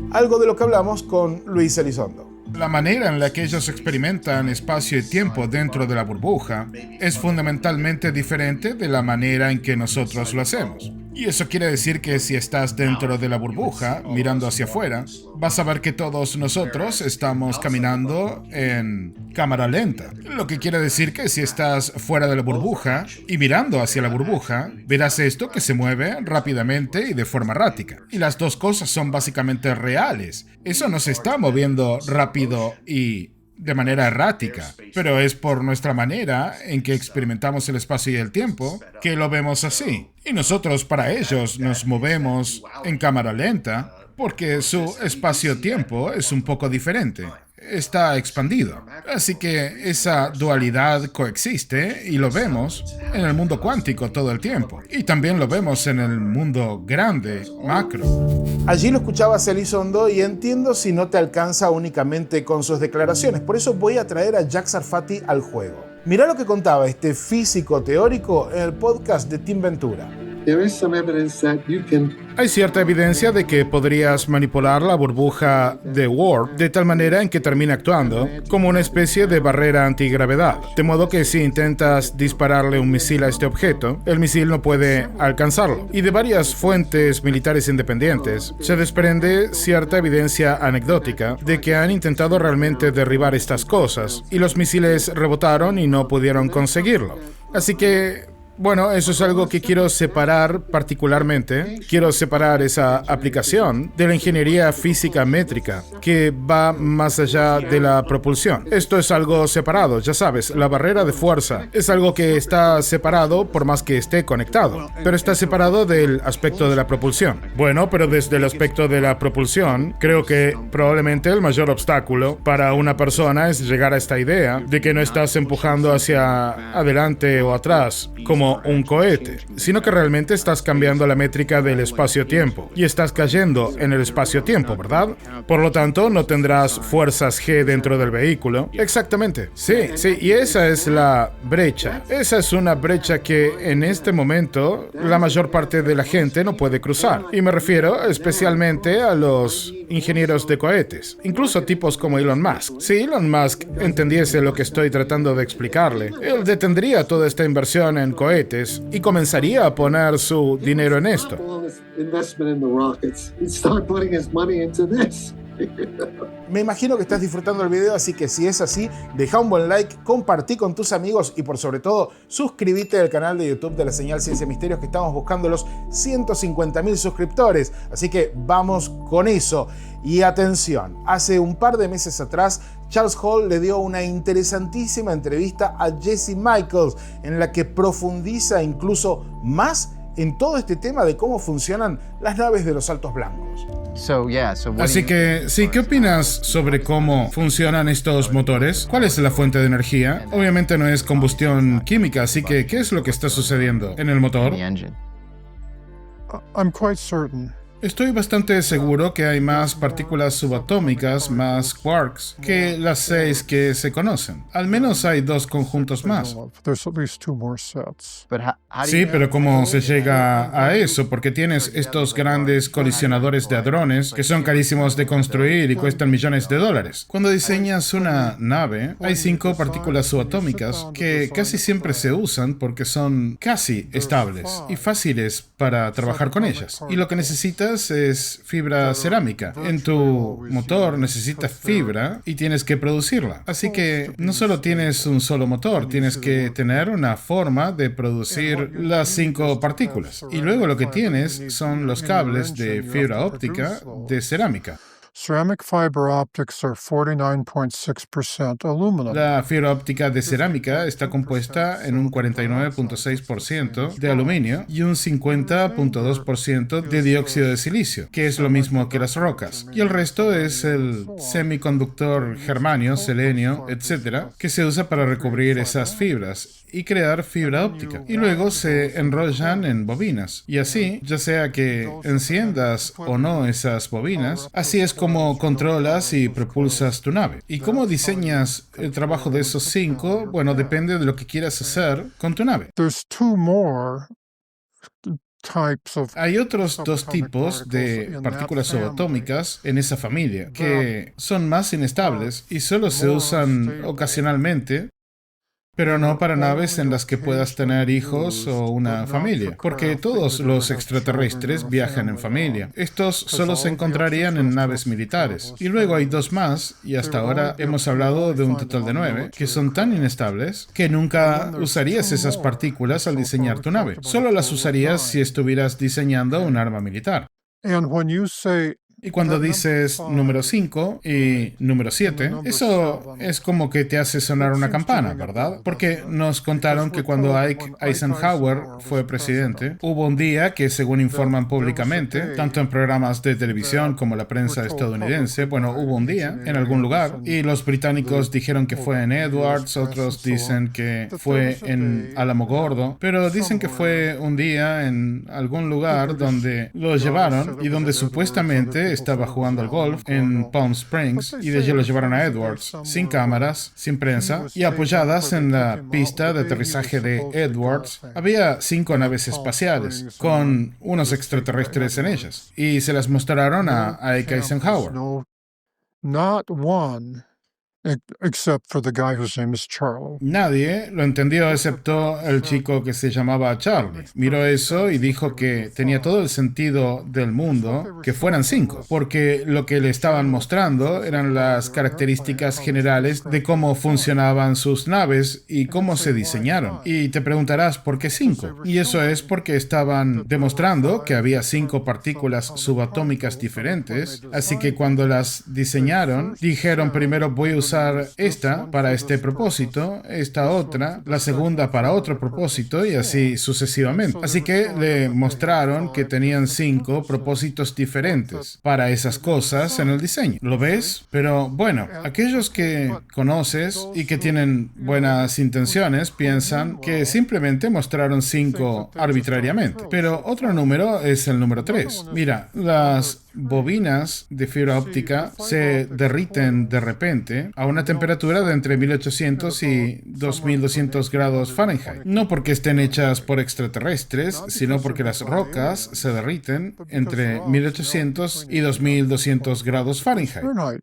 Algo de lo que hablamos con Luis Elizondo. La manera en la que ellos experimentan espacio y tiempo dentro de la burbuja es fundamentalmente diferente de la manera en que nosotros lo hacemos. Y eso quiere decir que si estás dentro de la burbuja, mirando hacia afuera, vas a ver que todos nosotros estamos caminando en cámara lenta. Lo que quiere decir que si estás fuera de la burbuja y mirando hacia la burbuja, verás esto que se mueve rápidamente y de forma errática. Y las dos cosas son básicamente reales. Eso no se está moviendo rápido y de manera errática, pero es por nuestra manera en que experimentamos el espacio y el tiempo que lo vemos así. Y nosotros para ellos nos movemos en cámara lenta porque su espacio-tiempo es un poco diferente. está expandido. Así que esa dualidad coexiste y lo vemos en el mundo cuántico todo el tiempo. Y también lo vemos en el mundo grande, macro. Allí lo escuchabas, Elizondo, y entiendo si no te alcanza únicamente con sus declaraciones. Por eso voy a traer a Jack Sarfati al juego. Mirá lo que contaba este físico teórico en el podcast de Tim Ventura. Hay cierta evidencia de que podrías manipular la burbuja de warp de tal manera en que termine actuando como una especie de barrera antigravedad, de modo que si intentas dispararle un misil a este objeto, el misil no puede alcanzarlo. Y de varias fuentes militares independientes se desprende cierta evidencia anecdótica de que han intentado realmente derribar estas cosas, y los misiles rebotaron y no pudieron conseguirlo. Así que bueno, eso es algo que quiero separar particularmente. Quiero separar esa aplicación de la ingeniería física métrica, que va más allá de la propulsión. Esto es algo separado, ya sabes, la barrera de fuerza es algo que está separado por más que esté conectado, pero está separado del aspecto de la propulsión. Bueno, pero desde el aspecto de la propulsión, creo que probablemente el mayor obstáculo para una persona es llegar a esta idea de que no estás empujando hacia adelante o atrás, como un cohete, sino que realmente estás cambiando la métrica del espacio-tiempo y estás cayendo en el espacio-tiempo, ¿verdad? Por lo tanto, no tendrás fuerzas G dentro del vehículo. Exactamente. Sí, y esa es la brecha. Esa es una brecha que en este momento la mayor parte de la gente no puede cruzar. Y me refiero especialmente a los ingenieros de cohetes, incluso tipos como Elon Musk. Si Elon Musk entendiese lo que estoy tratando de explicarle, él detendría toda esta inversión en cohetes y comenzaría a poner su dinero en esto. Me imagino que estás disfrutando el video, así que si es así, deja un buen like, compartí con tus amigos y por sobre todo, suscríbete al canal de YouTube de la Señal Ciencia y Misterios, que estamos buscando los 150.000 suscriptores. Así que vamos con eso. Y atención, hace un par de meses atrás, Charles Hall le dio una interesantísima entrevista a Jesse Michaels, en la que profundiza incluso más en todo este tema de cómo funcionan las naves de los saltos blancos. Así que, sí, ¿qué opinas sobre cómo funcionan estos motores? ¿Cuál es la fuente de energía? Obviamente no es combustión química, así que, ¿qué es lo que está sucediendo en el motor? I'm quite certain. Estoy bastante seguro que hay más partículas subatómicas, más quarks, que las 6 que se conocen. Al menos hay 2 conjuntos más. There's at least 2 more sets. Sí, pero ¿cómo se llega a eso? Porque tienes estos grandes colisionadores de hadrones que son carísimos de construir y cuestan millones de dólares. Cuando diseñas una nave, hay 5 partículas subatómicas que casi siempre se usan porque son casi estables y fáciles para trabajar con ellas. Y lo que necesitas es fibra cerámica. En tu motor necesitas fibra y tienes que producirla. Así que no solo tienes un solo motor, tienes que tener una forma de producir las 5 partículas. Y luego lo que tienes son los cables de fibra óptica de cerámica. Ceramic fiber optics are 49.6% aluminum. La fibra óptica de cerámica está compuesta en un 49.6% de aluminio y un 50.2% de dióxido de silicio, que es lo mismo que las rocas. Y el resto es el semiconductor germanio, selenio, etc., que se usa para recubrir esas fibras y crear fibra óptica. Y luego se enrollan en bobinas. Y así, ya sea que enciendas o no esas bobinas, así es como controlas y propulsas tu nave. ¿Y cómo diseñas el trabajo de esos 5? Bueno, depende de lo que quieras hacer con tu nave. There's 2 more types of. Hay otros 2 tipos de partículas subatómicas en esa familia que son más inestables y solo se usan ocasionalmente, pero no para naves en las que puedas tener hijos o una familia, porque todos los extraterrestres viajan en familia. Estos solo se encontrarían en naves militares. Y luego hay 2 más, y hasta ahora hemos hablado de un total de 9, que son tan inestables que nunca usarías esas partículas al diseñar tu nave. Solo las usarías si estuvieras diseñando un arma militar. And when you say Y cuando dices número 5 y número 7, eso es como que te hace sonar una campana, ¿verdad? Porque nos contaron que cuando Ike Eisenhower fue presidente, hubo un día que, según informan públicamente, tanto en programas de televisión como la prensa estadounidense, bueno, hubo un día en algún lugar, y los británicos dijeron que fue en Edwards, otros dicen que fue en Alamogordo, pero dicen que fue un día en algún lugar donde lo llevaron y donde supuestamente estaba jugando al golf en Palm Springs, y de allí lo llevaron a Edwards, sin cámaras, sin prensa, y apoyadas en la pista de aterrizaje de Edwards, había 5 naves espaciales con unos extraterrestres en ellas, y se las mostraron a Ike Eisenhower. Not one, except for the guy whose name is Charlie. Nadie lo entendió excepto el chico que se llamaba Charlie. Miró eso y dijo que tenía todo el sentido del mundo que fueran 5, porque lo que le estaban mostrando eran las características generales de cómo funcionaban sus naves y cómo se diseñaron. Y te preguntarás, ¿por qué 5? Y eso es porque estaban demostrando que había 5 partículas subatómicas diferentes, así que cuando las diseñaron, dijeron primero voy a usar esta para este propósito, esta otra, la segunda para otro propósito y así sucesivamente. Así que le mostraron que tenían 5 propósitos diferentes para esas cosas en el diseño. ¿Lo ves? Pero bueno, aquellos que conoces y que tienen buenas intenciones piensan que simplemente mostraron 5 arbitrariamente. Pero otro número es el número 3. Mira, las bobinas de fibra óptica se derriten de repente a una temperatura de entre 1800 y 2200 grados Fahrenheit. No porque estén hechas por extraterrestres, sino porque las rocas se derriten entre 1800 y 2200 grados Fahrenheit.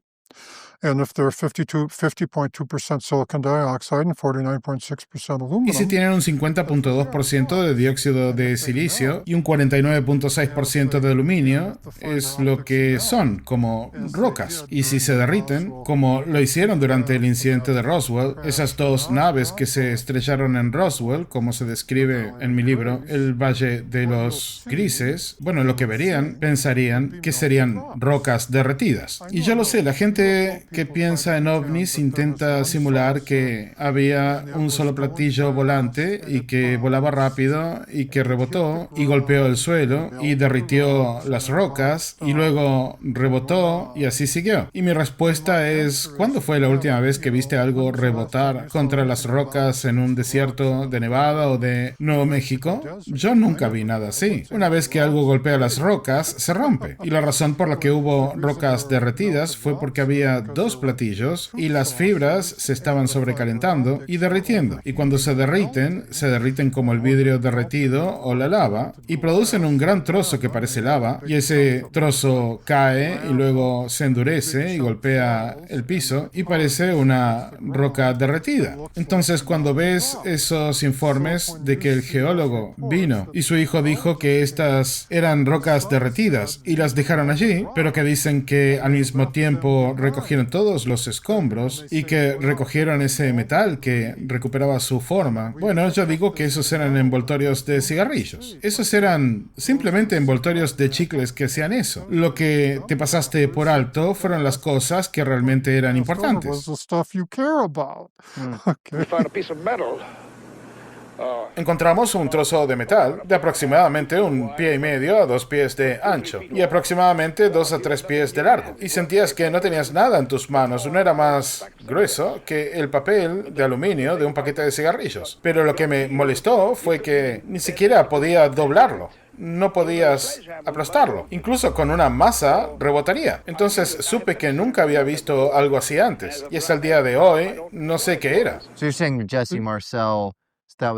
And if they're 50.2% silicon dioxide and 49.6% aluminum. Y si tienen un 50.2% de dióxido de silicio y un 49.6% de aluminio, es lo que son, como rocas. Y si se derriten, como lo hicieron durante el incidente de Roswell, esas 2 naves que se estrellaron en Roswell, como se describe en mi libro, el Valle de los Grises, bueno, lo que verían, pensarían que serían rocas derretidas. Y yo lo sé, la gente que piensa en ovnis intenta simular que había un solo platillo volante y que volaba rápido y que rebotó y golpeó el suelo y derritió las rocas y luego rebotó y así siguió. Y mi respuesta es, ¿cuándo fue la última vez que viste algo rebotar contra las rocas en un desierto de Nevada o de Nuevo México? Yo nunca vi nada así. Una vez que algo golpea las rocas, se rompe. Y la razón por la que hubo rocas derretidas fue porque había 2 platillos y las fibras se estaban sobrecalentando y derritiendo. Y cuando se derriten como el vidrio derretido o la lava y producen un gran trozo que parece lava y ese trozo cae y luego se endurece y golpea el piso y parece una roca derretida. Entonces cuando ves esos informes de que el geólogo vino y su hijo dijo que estas eran rocas derretidas y las dejaron allí, pero que dicen que al mismo tiempo recogieron todos los escombros y que recogieron ese metal que recuperaba su forma. Bueno, yo digo que esos eran envoltorios de cigarrillos. Esos eran simplemente envoltorios de chicles que hacían eso. Lo que te pasaste por alto fueron las cosas que realmente eran importantes. Encontramos un trozo de metal de aproximadamente 1,5 pies a 2 pies de ancho y aproximadamente 2 a 3 pies de largo. Y sentías que no tenías nada en tus manos, no era más grueso que el papel de aluminio de un paquete de cigarrillos. Pero lo que me molestó fue que ni siquiera podía doblarlo. No podías aplastarlo. Incluso con una masa rebotaría. Entonces supe que nunca había visto algo así antes. Y hasta el día de hoy no sé qué era. So you're saying Jesse Marcel.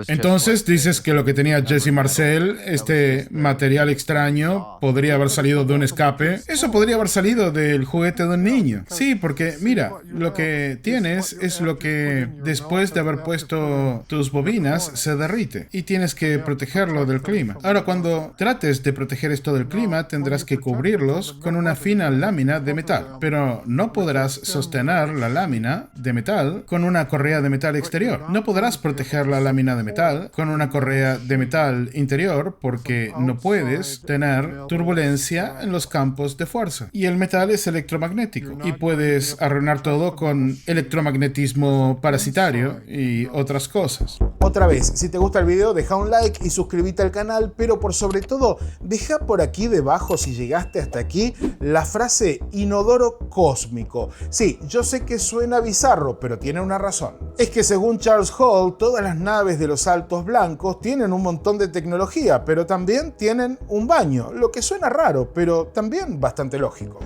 Entonces dices que lo que tenía Jesse Marcel, este material extraño, podría haber salido de un escape. Eso podría haber salido del juguete de un niño. Sí, porque mira, lo que tienes es lo que después de haber puesto tus bobinas se derrite y tienes que protegerlo del clima. Ahora, cuando trates de proteger esto del clima, tendrás que cubrirlos con una fina lámina de metal, pero no podrás sostener la lámina de metal con una correa de metal exterior. No podrás proteger la lámina lámina de metal con una correa de metal interior porque no puedes tener turbulencia en los campos de fuerza. Y el metal es electromagnético y puedes arruinar todo con electromagnetismo parasitario y otras cosas. Otra vez, si te gusta el video, deja un like y suscríbete al canal, pero por sobre todo, deja por aquí debajo, si llegaste hasta aquí, la frase inodoro cósmico. Sí, yo sé que suena bizarro, pero tiene una razón. Es que según Charles Hall, todas las naves de los Altos Blancos tienen un montón de tecnología, pero también tienen un baño, lo que suena raro, pero también bastante lógico.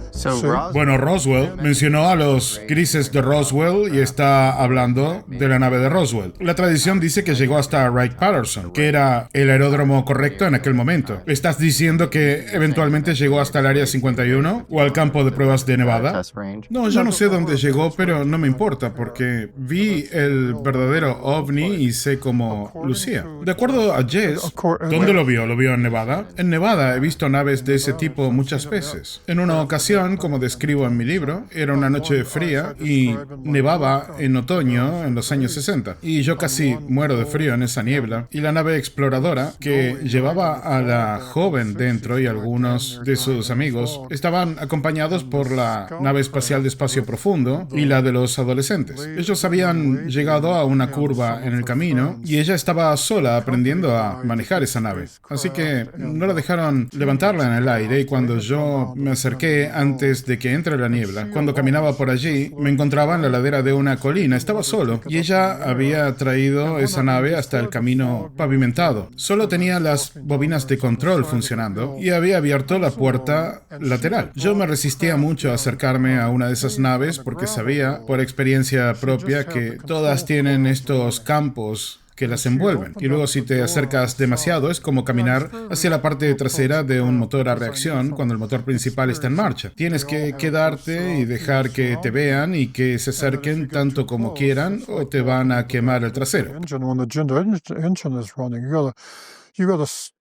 Bueno, Roswell mencionó a los grises de Roswell y está hablando de la nave de Roswell. La tradición dice que llegó hasta Wright-Patterson, que era el aeródromo correcto en aquel momento. ¿Estás diciendo que eventualmente llegó hasta el Área 51 o al campo de pruebas de Nevada? No, yo no sé dónde llegó, pero no me importa porque vi el verdadero ovni y sé cómo lucía. De acuerdo a Jess, ¿dónde lo vio? ¿Lo vio en Nevada? En Nevada he visto naves de ese tipo muchas veces. En una ocasión, como describo en mi libro, era una noche fría y nevaba en otoño en los años 60. Y yo casi muero de frío en esa niebla. Y la nave exploradora, que llevaba a la joven dentro y algunos de sus amigos, estaban acompañados por la nave espacial de espacio profundo y la de los adolescentes. Ellos habían llegado a una curva en el camino y ella estaba sola aprendiendo a manejar esa nave. Así que no la dejaron levantarla en el aire y cuando yo me acerqué antes de que entre la niebla, cuando caminaba por allí, me encontraba en la ladera de una colina. Estaba solo y ella había traído esa nave hasta el camino pavimentado. Solo tenía las bobinas de control funcionando y había abierto la puerta lateral. Yo me resistía mucho a acercarme a una de esas naves porque sabía por experiencia propia que todas tienen estos campos que las envuelven. Y luego si te acercas demasiado es como caminar hacia la parte trasera de un motor a reacción cuando el motor principal está en marcha. Tienes que quedarte y dejar que te vean y que se acerquen tanto como quieran o te van a quemar el trasero.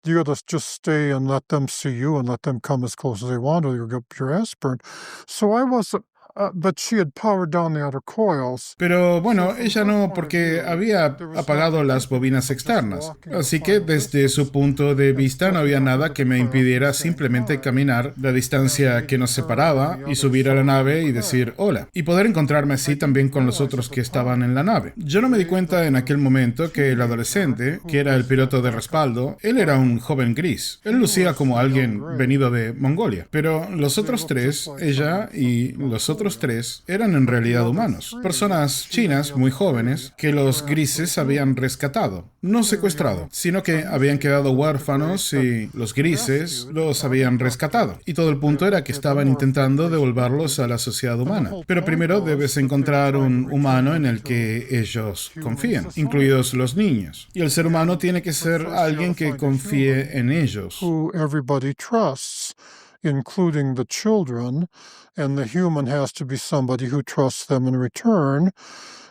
You gotta just stay and let them see you and let them come as close as they want, or you'll get your ass burned. So I was, but she had powered down the outer coils. Pero bueno, ella no, porque había apagado las bobinas externas. Así que desde su punto de vista no había nada que me impidiera simplemente caminar la distancia que nos separaba y subir a la nave y decir hola. Y poder encontrarme así también con los otros que estaban en la nave. Yo no me di cuenta en aquel momento que el adolescente, que era el piloto de respaldo, él era un joven gris. Él lucía como alguien venido de Mongolia. Pero los otros tres, ella y los otros tres, eran en realidad humanos. Personas chinas muy jóvenes que los grises habían rescatado. No secuestrado, sino que habían quedado huérfanos y los grises los habían rescatado. Y todo el punto era que estaban intentando devolverlos a la sociedad humana. Pero primero debes encontrar un humano en el que ellos confíen, incluidos los niños. Y el ser humano tiene que ser alguien que confíe en ellos. Who everybody trusts, including the children, and the human has to be somebody who trusts them in return.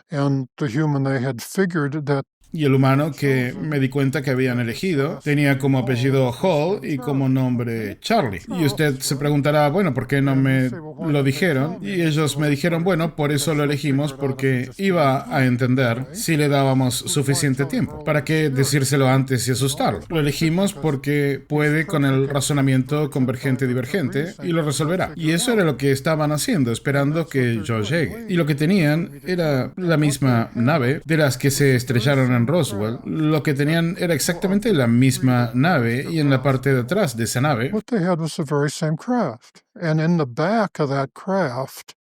And the human, they had figured that Y el humano que me di cuenta que habían elegido tenía como apellido Hall y como nombre Charlie. Y usted se preguntará, bueno, ¿por qué no me lo dijeron? Y ellos me dijeron, bueno, por eso lo elegimos, porque iba a entender si le dábamos suficiente tiempo. ¿Para qué decírselo antes y asustarlo? Lo elegimos porque puede con el razonamiento convergente-divergente y lo resolverá. Y eso era lo que estaban haciendo, esperando que yo llegue. Y lo que tenían era la misma nave de las que se estrellaron en Roswell. Lo que tenían era exactamente la misma nave y en la parte de atrás de esa nave what they had was the very same craft. And in the back of that craft,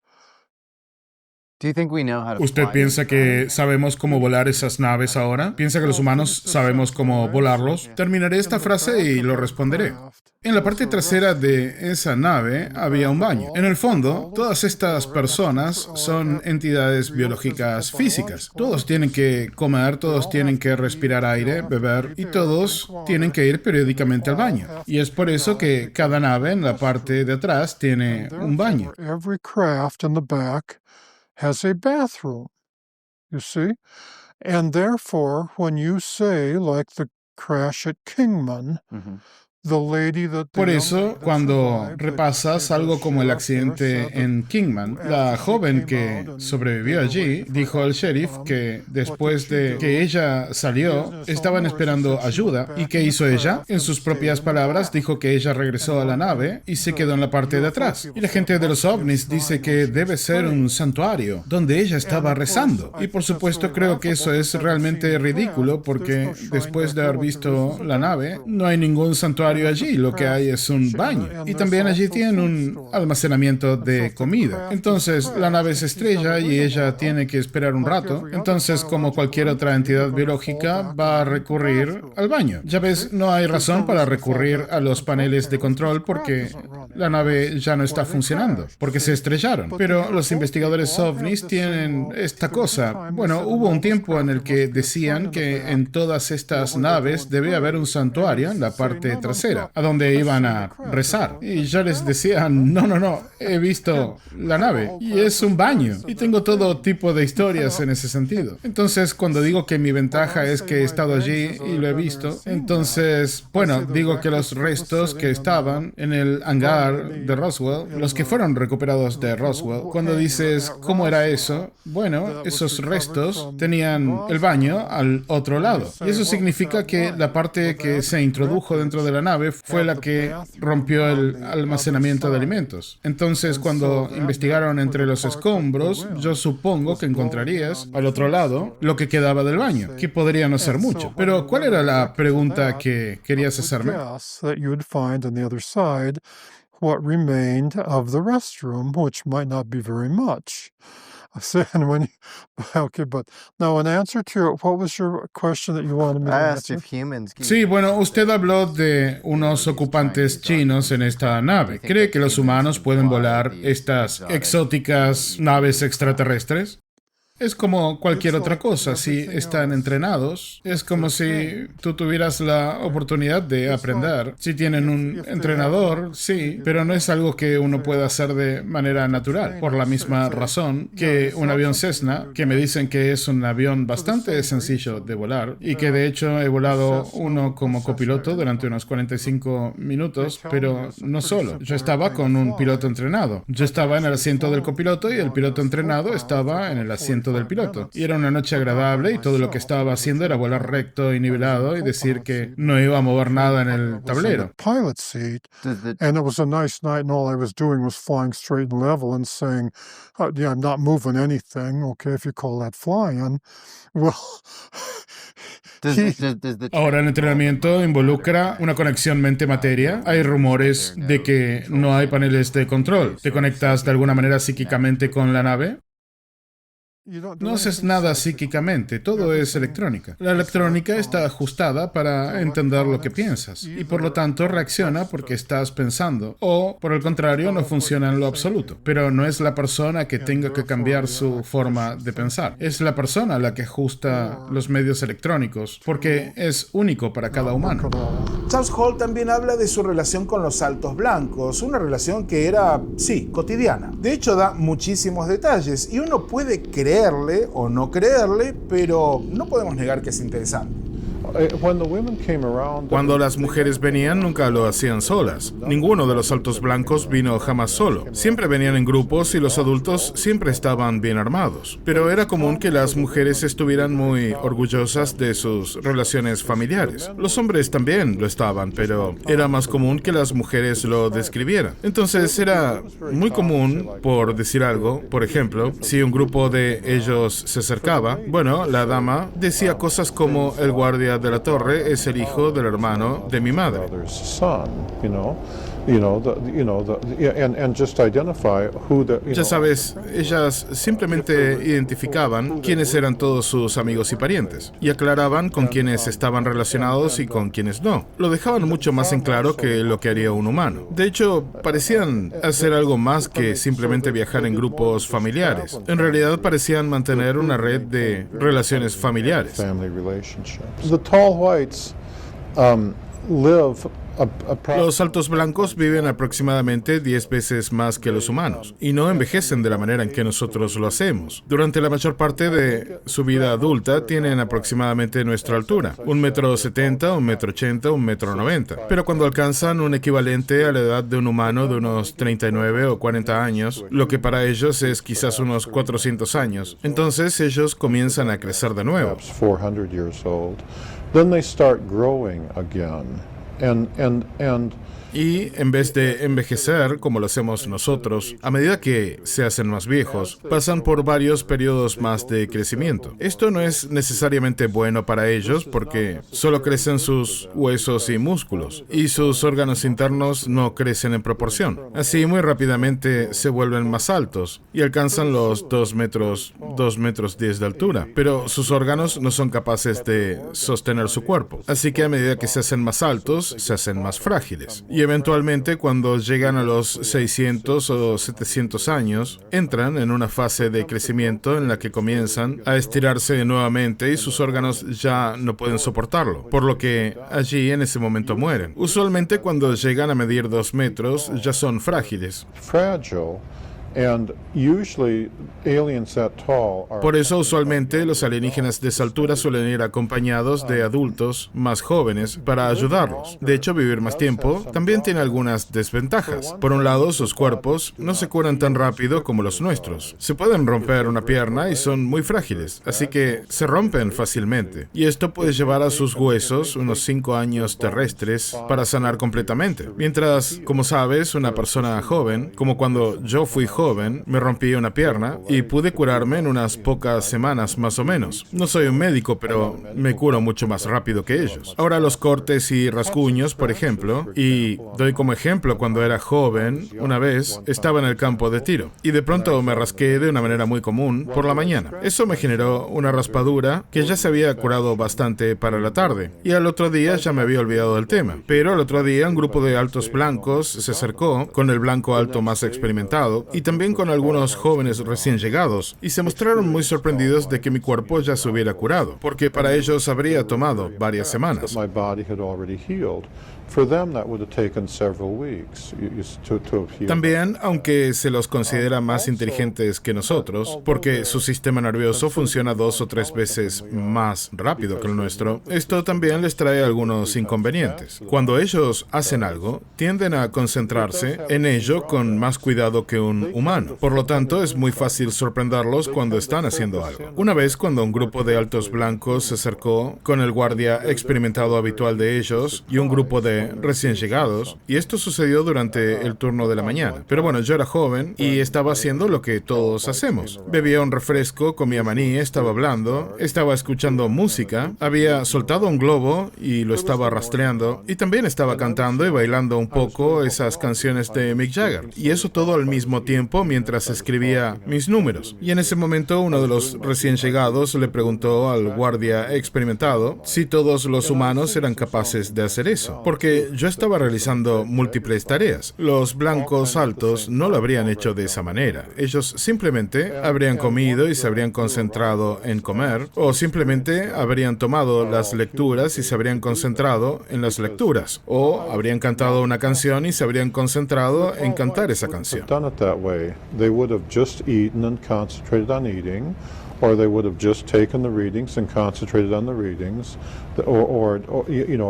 Do you think we know how to ¿Usted fly piensa these que things? sabemos cómo volar esas naves ahora? ¿Piensa que los humanos sabemos cómo volarlos? Terminaré esta frase y lo responderé. En la parte trasera de esa nave había un baño. En el fondo, todas estas personas son entidades biológicas físicas. Todos tienen que comer, todos tienen que respirar aire, beber y todos tienen que ir periódicamente al baño. Y es por eso que cada nave en la parte de atrás tiene un baño. every craft in the back has a bathroom, you see? And therefore, when you say, like the crash at Kingman, Mhm. Por eso, cuando repasas algo como el accidente en Kingman, la joven que sobrevivió allí dijo al sheriff que después de que ella salió, estaban esperando ayuda. ¿Y qué hizo ella? En sus propias palabras, dijo que ella regresó a la nave y se quedó en la parte de atrás. Y la gente de los ovnis dice que debe ser un santuario donde ella estaba rezando. Y por supuesto, creo que eso es realmente ridículo porque después de haber visto la nave, no hay ningún santuario allí, lo que hay es un baño. Y también allí tienen un almacenamiento de comida. Entonces, la nave se estrella y ella tiene que esperar un rato. Entonces, como cualquier otra entidad biológica, va a recurrir al baño. Ya ves, no hay razón para recurrir a los paneles de control porque la nave ya no está funcionando, porque se estrellaron. Pero los investigadores ovnis tienen esta cosa. Bueno, hubo un tiempo en el que decían que en todas estas naves debe haber un santuario en la parte trasera, a donde iban a rezar. Y yo les decía, no, he visto la nave y es un baño. Y tengo todo tipo de historias en ese sentido. Entonces, cuando digo que mi ventaja es que he estado allí y lo he visto, entonces, bueno, digo que los restos que estaban en el hangar de Roswell, los que fueron recuperados de Roswell, cuando dices, ¿cómo era eso? Bueno, esos restos tenían el baño al otro lado. Y eso significa que la parte que se introdujo dentro de la nave fue la que rompió el almacenamiento de alimentos. Entonces, cuando investigaron entre los escombros, yo supongo que encontrarías al otro lado lo que quedaba del baño, que podría no ser mucho. Pero, ¿cuál era la pregunta que querías hacerme? What remained of the restroom, which might not be very much. Okay, but now in answer to what was your question that you wanted me to answer? Sí, bueno, usted habló de unos ocupantes chinos en esta nave. ¿Cree que los humanos pueden volar estas exóticas naves extraterrestres? Es como cualquier otra cosa, si están entrenados, es como si tú tuvieras la oportunidad de aprender. Si tienen un entrenador, sí, pero no es algo que uno pueda hacer de manera natural, por la misma razón que un avión Cessna, que me dicen que es un avión bastante sencillo de volar, y que de hecho he volado uno como copiloto durante unos 45 minutos, pero no solo. Yo estaba con un piloto entrenado. Yo estaba en el asiento del copiloto y el piloto entrenado estaba en el asiento del piloto. Y era una noche agradable y todo lo que estaba haciendo era volar recto y nivelado y decir que no iba a mover nada en el tablero. And it was a nice night and all I was doing was flying straight and level and saying, yeah, I'm not moving anything. Okay, if you call that flying. Well... Ahora, el entrenamiento involucra una conexión mente-materia. Hay rumores de que no hay paneles de control. ¿Te conectas de alguna manera psíquicamente con la nave? No haces nada psíquicamente, todo es electrónica. La electrónica está ajustada para entender lo que piensas y por lo tanto reacciona porque estás pensando o, por el contrario, no funciona en lo absoluto. Pero no es la persona que tenga que cambiar su forma de pensar. Es la persona la que ajusta los medios electrónicos porque es único para cada humano. Charles Hall también habla de su relación con los saltos blancos, una relación que era, sí, cotidiana. De hecho, da muchísimos detalles y uno puede creerle o no creerle, pero no podemos negar que es interesante. Cuando las mujeres venían, nunca lo hacían solas. Ninguno de los saltos blancos vino jamás solo. Siempre venían en grupos y los adultos siempre estaban bien armados. Pero era común que las mujeres estuvieran muy orgullosas de sus relaciones familiares. Los hombres también lo estaban, pero era más común que las mujeres lo describieran. Entonces era muy común, por decir algo, por ejemplo, si un grupo de ellos se acercaba, bueno, la dama decía cosas como el guardia de la torre es el hijo del hermano de mi madre. Ya sabes, ellas simplemente identificaban quiénes eran todos sus amigos y parientes y aclaraban con quiénes estaban relacionados y con quiénes no. Lo dejaban mucho más en claro que lo que haría un humano. De hecho, parecían hacer algo más que simplemente viajar en grupos familiares. En realidad parecían mantener una red de relaciones familiares. The tall whites live Los altos blancos viven aproximadamente 10 veces más que los humanos y no envejecen de la manera en que nosotros lo hacemos. Durante la mayor parte de su vida adulta tienen aproximadamente nuestra altura, 1,70 m, 1,80 m, 1,90 m. Pero cuando alcanzan un equivalente a la edad de un humano de unos 39 o 40 años, lo que para ellos es quizás unos 400 años, entonces ellos comienzan a crecer de nuevo. 400 years old. Then they start growing again. And Y en vez de envejecer como lo hacemos nosotros, a medida que se hacen más viejos, pasan por varios periodos más de crecimiento. Esto no es necesariamente bueno para ellos porque solo crecen sus huesos y músculos, y sus órganos internos no crecen en proporción. Así muy rápidamente se vuelven más altos y alcanzan los 2 metros 10 de altura, pero sus órganos no son capaces de sostener su cuerpo. Así que a medida que se hacen más altos, se hacen más frágiles. Y eventualmente, cuando llegan a los 600 o 700 años, entran en una fase de crecimiento en la que comienzan a estirarse nuevamente y sus órganos ya no pueden soportarlo, por lo que allí en ese momento mueren. Usualmente cuando llegan a medir 2 metros ya son frágiles. And usually aliens that tall are... Por eso, usualmente, los alienígenas de esa altura suelen ir acompañados de adultos más jóvenes para ayudarlos. De hecho, vivir más tiempo también tiene algunas desventajas. Por un lado, sus cuerpos no se curan tan rápido como los nuestros. Se pueden romper una pierna y son muy frágiles, así que se rompen fácilmente. Y esto puede llevar a sus huesos unos 5 años terrestres para sanar completamente. Mientras, como sabes, una persona joven, como cuando yo fui joven, me rompí una pierna y pude curarme en unas pocas semanas más o menos. No soy un médico, pero me curo mucho más rápido que ellos. Ahora los cortes y rasguños, por ejemplo, y doy como ejemplo cuando era joven, una vez estaba en el campo de tiro y de pronto me rasqué de una manera muy común por la mañana. Eso me generó una raspadura que ya se había curado bastante para la tarde y al otro día ya me había olvidado del tema. Pero al otro día un grupo de altos blancos se acercó con el blanco alto más experimentado y también con algunos jóvenes recién llegados, y se mostraron muy sorprendidos de que mi cuerpo ya se hubiera curado, porque para ellos habría tomado varias semanas. También, aunque se los considera más inteligentes que nosotros, porque su sistema nervioso funciona 2 o 3 veces más rápido que el nuestro, esto también les trae algunos inconvenientes. Cuando ellos hacen algo, tienden a concentrarse en ello con más cuidado que un humano. Por lo tanto, es muy fácil sorprenderlos cuando están haciendo algo. Una vez, cuando un grupo de altos blancos se acercó con el guardia experimentado habitual de ellos y un grupo de recién llegados, y esto sucedió durante el turno de la mañana. Pero bueno, yo era joven y estaba haciendo lo que todos hacemos. Bebía un refresco, comía maní, estaba hablando, estaba escuchando música, había soltado un globo y lo estaba rastreando, y también estaba cantando y bailando un poco esas canciones de Mick Jagger. Y eso todo al mismo tiempo mientras escribía mis números. Y en ese momento uno de los recién llegados le preguntó al guardia experimentado si todos los humanos eran capaces de hacer eso, porque yo estaba realizando múltiples tareas. Los blancos altos no lo habrían hecho de esa manera. Ellos simplemente habrían comido y se habrían concentrado en comer, o simplemente habrían tomado las lecturas y se habrían concentrado en las lecturas, o habrían cantado una canción y se habrían concentrado en cantar esa canción. Or they would have just taken the readings and concentrated on the readings, or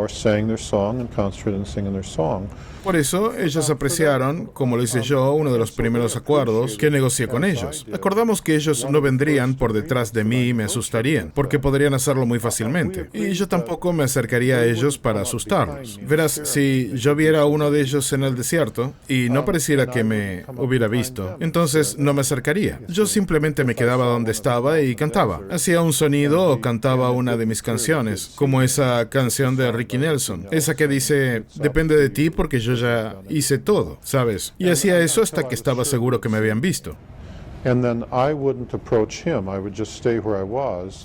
sang their song and concentrated on singing their song. Por eso, ellos apreciaron, como lo hice yo, uno de los primeros acuerdos que negocié con ellos. Acordamos que ellos no vendrían por detrás de mí y me asustarían, porque podrían hacerlo muy fácilmente. Y yo tampoco me acercaría a ellos para asustarlos. Verás, si yo viera a uno de ellos en el desierto y no pareciera que me hubiera visto, entonces no me acercaría. Yo simplemente me quedaba donde estaba y cantaba. Hacía un sonido o cantaba una de mis canciones, como esa canción de Ricky Nelson, esa que dice, depende de ti porque yo ya hice todo, ¿sabes? Y hacía eso hasta que estaba seguro que me habían visto.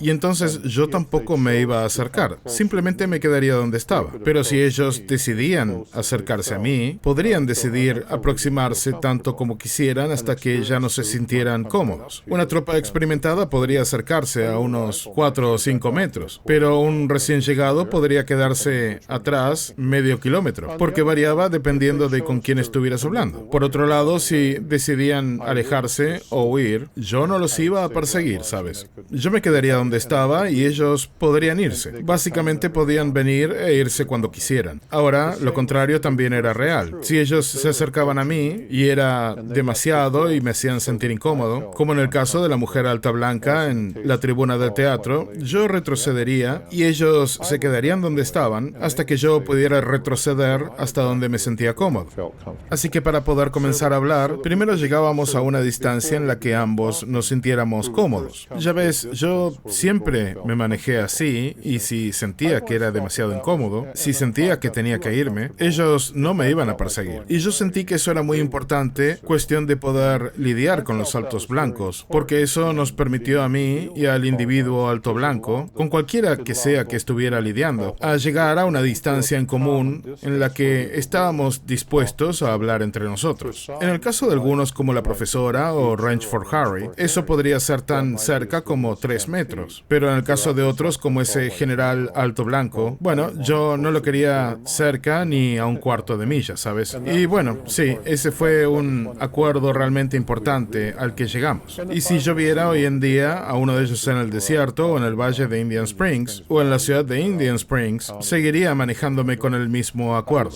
Y entonces yo tampoco me iba a acercar, simplemente me quedaría donde estaba. Pero si ellos decidían acercarse a mí, podrían decidir aproximarse tanto como quisieran hasta que ya no se sintieran cómodos. Una tropa experimentada podría acercarse a unos 4 o 5 metros, pero un recién llegado podría quedarse atrás medio kilómetro, porque variaba dependiendo de con quién estuvieras hablando. Por otro lado, si decidían alejarse o huir, yo no los iba a perseguir, ¿sabes? Yo me quedaría donde estaba y ellos podrían irse. Básicamente podían venir e irse cuando quisieran. Ahora, lo contrario también era real. Si ellos se acercaban a mí y era demasiado y me hacían sentir incómodo, como en el caso de la mujer alta blanca en la tribuna del teatro, yo retrocedería y ellos se quedarían donde estaban hasta que yo pudiera retroceder hasta donde me sentía cómodo. Así que para poder comenzar a hablar, primero llegábamos a una distancia en la que ambos nos sintiéramos cómodos. Ya ves, yo siempre me manejé así y si sentía que era demasiado incómodo, si sentía que tenía que irme, ellos no me iban a perseguir. Y yo sentí que eso era muy importante, cuestión de poder lidiar con los saltos blancos, porque eso nos permitió a mí y al individuo alto blanco, con cualquiera que sea que estuviera lidiando, a llegar a una distancia en común en la que estábamos dispuestos a hablar entre nosotros. En el caso de algunos como la profesora o Range for Harry, eso podría ser tan cerca como 3 metros, pero en el caso de otros como ese general alto blanco, bueno, yo no lo quería cerca ni a un cuarto de milla, ¿sabes? Y bueno, sí, ese fue un acuerdo realmente importante al que llegamos. Y si yo viera hoy en día a uno de ellos en el desierto o en el valle de Indian Springs o en la ciudad de Indian Springs, seguiría manejándome con el mismo acuerdo.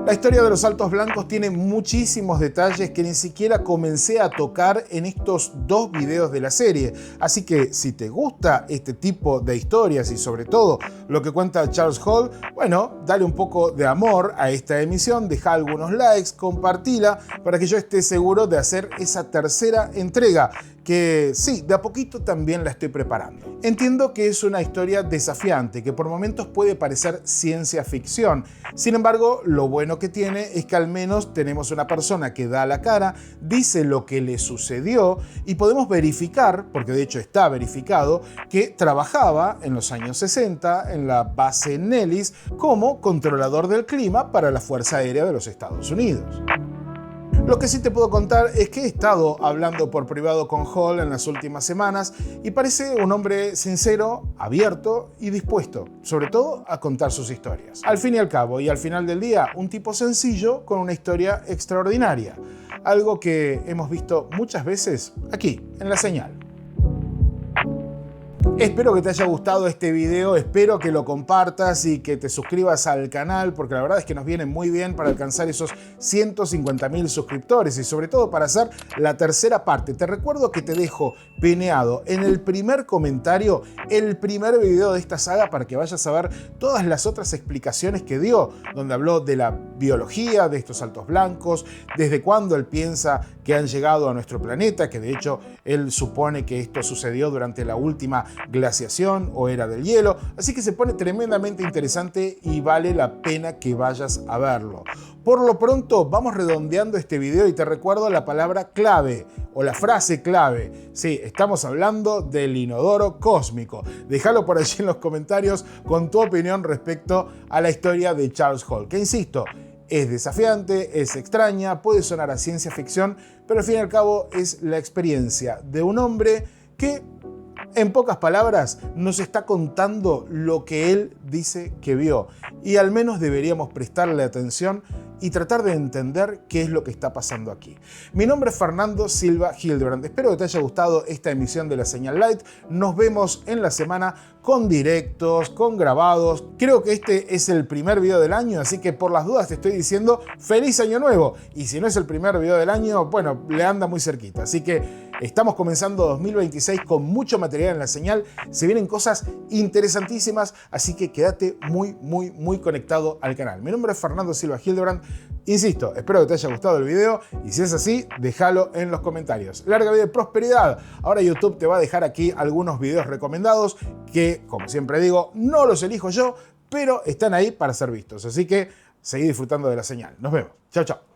La historia de los saltos blancos tiene muchísimos detalles que ni siquiera comencé a tocar en estos 2 videos de la serie. Así que si te gusta este tipo de historias y sobre todo lo que cuenta Charles Hall, bueno, dale un poco de amor a esta emisión, deja algunos likes, compartila para que yo esté seguro de hacer esa tercera entrega. Que sí, de a poquito también la estoy preparando. Entiendo que es una historia desafiante, que por momentos puede parecer ciencia ficción. Sin embargo, lo bueno que tiene es que al menos tenemos una persona que da la cara, dice lo que le sucedió y podemos verificar, porque de hecho está verificado, que trabajaba en los años 60 en la base Nellis como controlador del clima para la Fuerza Aérea de los Estados Unidos. Lo que sí te puedo contar es que he estado hablando por privado con Hall en las últimas semanas y parece un hombre sincero, abierto y dispuesto, sobre todo a contar sus historias. Al fin y al cabo, y al final del día, un tipo sencillo con una historia extraordinaria. Algo que hemos visto muchas veces aquí, en La Señal. Espero que te haya gustado este video, espero que lo compartas y que te suscribas al canal porque la verdad es que nos viene muy bien para alcanzar esos 150.000 suscriptores y sobre todo para hacer la tercera parte. Te recuerdo que te dejo pineado en el primer comentario el primer video de esta saga para que vayas a ver todas las otras explicaciones que dio, donde habló de la biología de estos saltos blancos, desde cuándo él piensa que han llegado a nuestro planeta, que de hecho él supone que esto sucedió durante la última glaciación o era del hielo, así que se pone tremendamente interesante y vale la pena que vayas a verlo. Por lo pronto vamos redondeando este video y te recuerdo la palabra clave o la frase clave. Sí, estamos hablando del inodoro cósmico. Déjalo por allí en los comentarios con tu opinión respecto a la historia de Charles Hall, que insisto, es desafiante, es extraña, puede sonar a ciencia ficción, pero al fin y al cabo es la experiencia de un hombre que, en pocas palabras, nos está contando lo que él dice que vio. Y al menos deberíamos prestarle atención y tratar de entender qué es lo que está pasando aquí. Mi nombre es Fernando Silva Hildebrand. Espero que te haya gustado esta emisión de La Señal Light. Nos vemos en la semana con directos, con grabados. Creo que este es el primer video del año, así que por las dudas te estoy diciendo ¡Feliz Año Nuevo! Y si no es el primer video del año, bueno, le anda muy cerquita. Así que estamos comenzando 2026 con mucho material en La Señal. Se vienen cosas interesantísimas, así que quédate muy conectado al canal. Mi nombre es Fernando Silva Hildebrand. Insisto, espero que te haya gustado el video y si es así, déjalo en los comentarios. Larga vida y prosperidad. Ahora YouTube te va a dejar aquí algunos videos recomendados que, como siempre digo, no los elijo yo, pero están ahí para ser vistos. Así que seguí disfrutando de La Señal. Nos vemos. Chao, chao.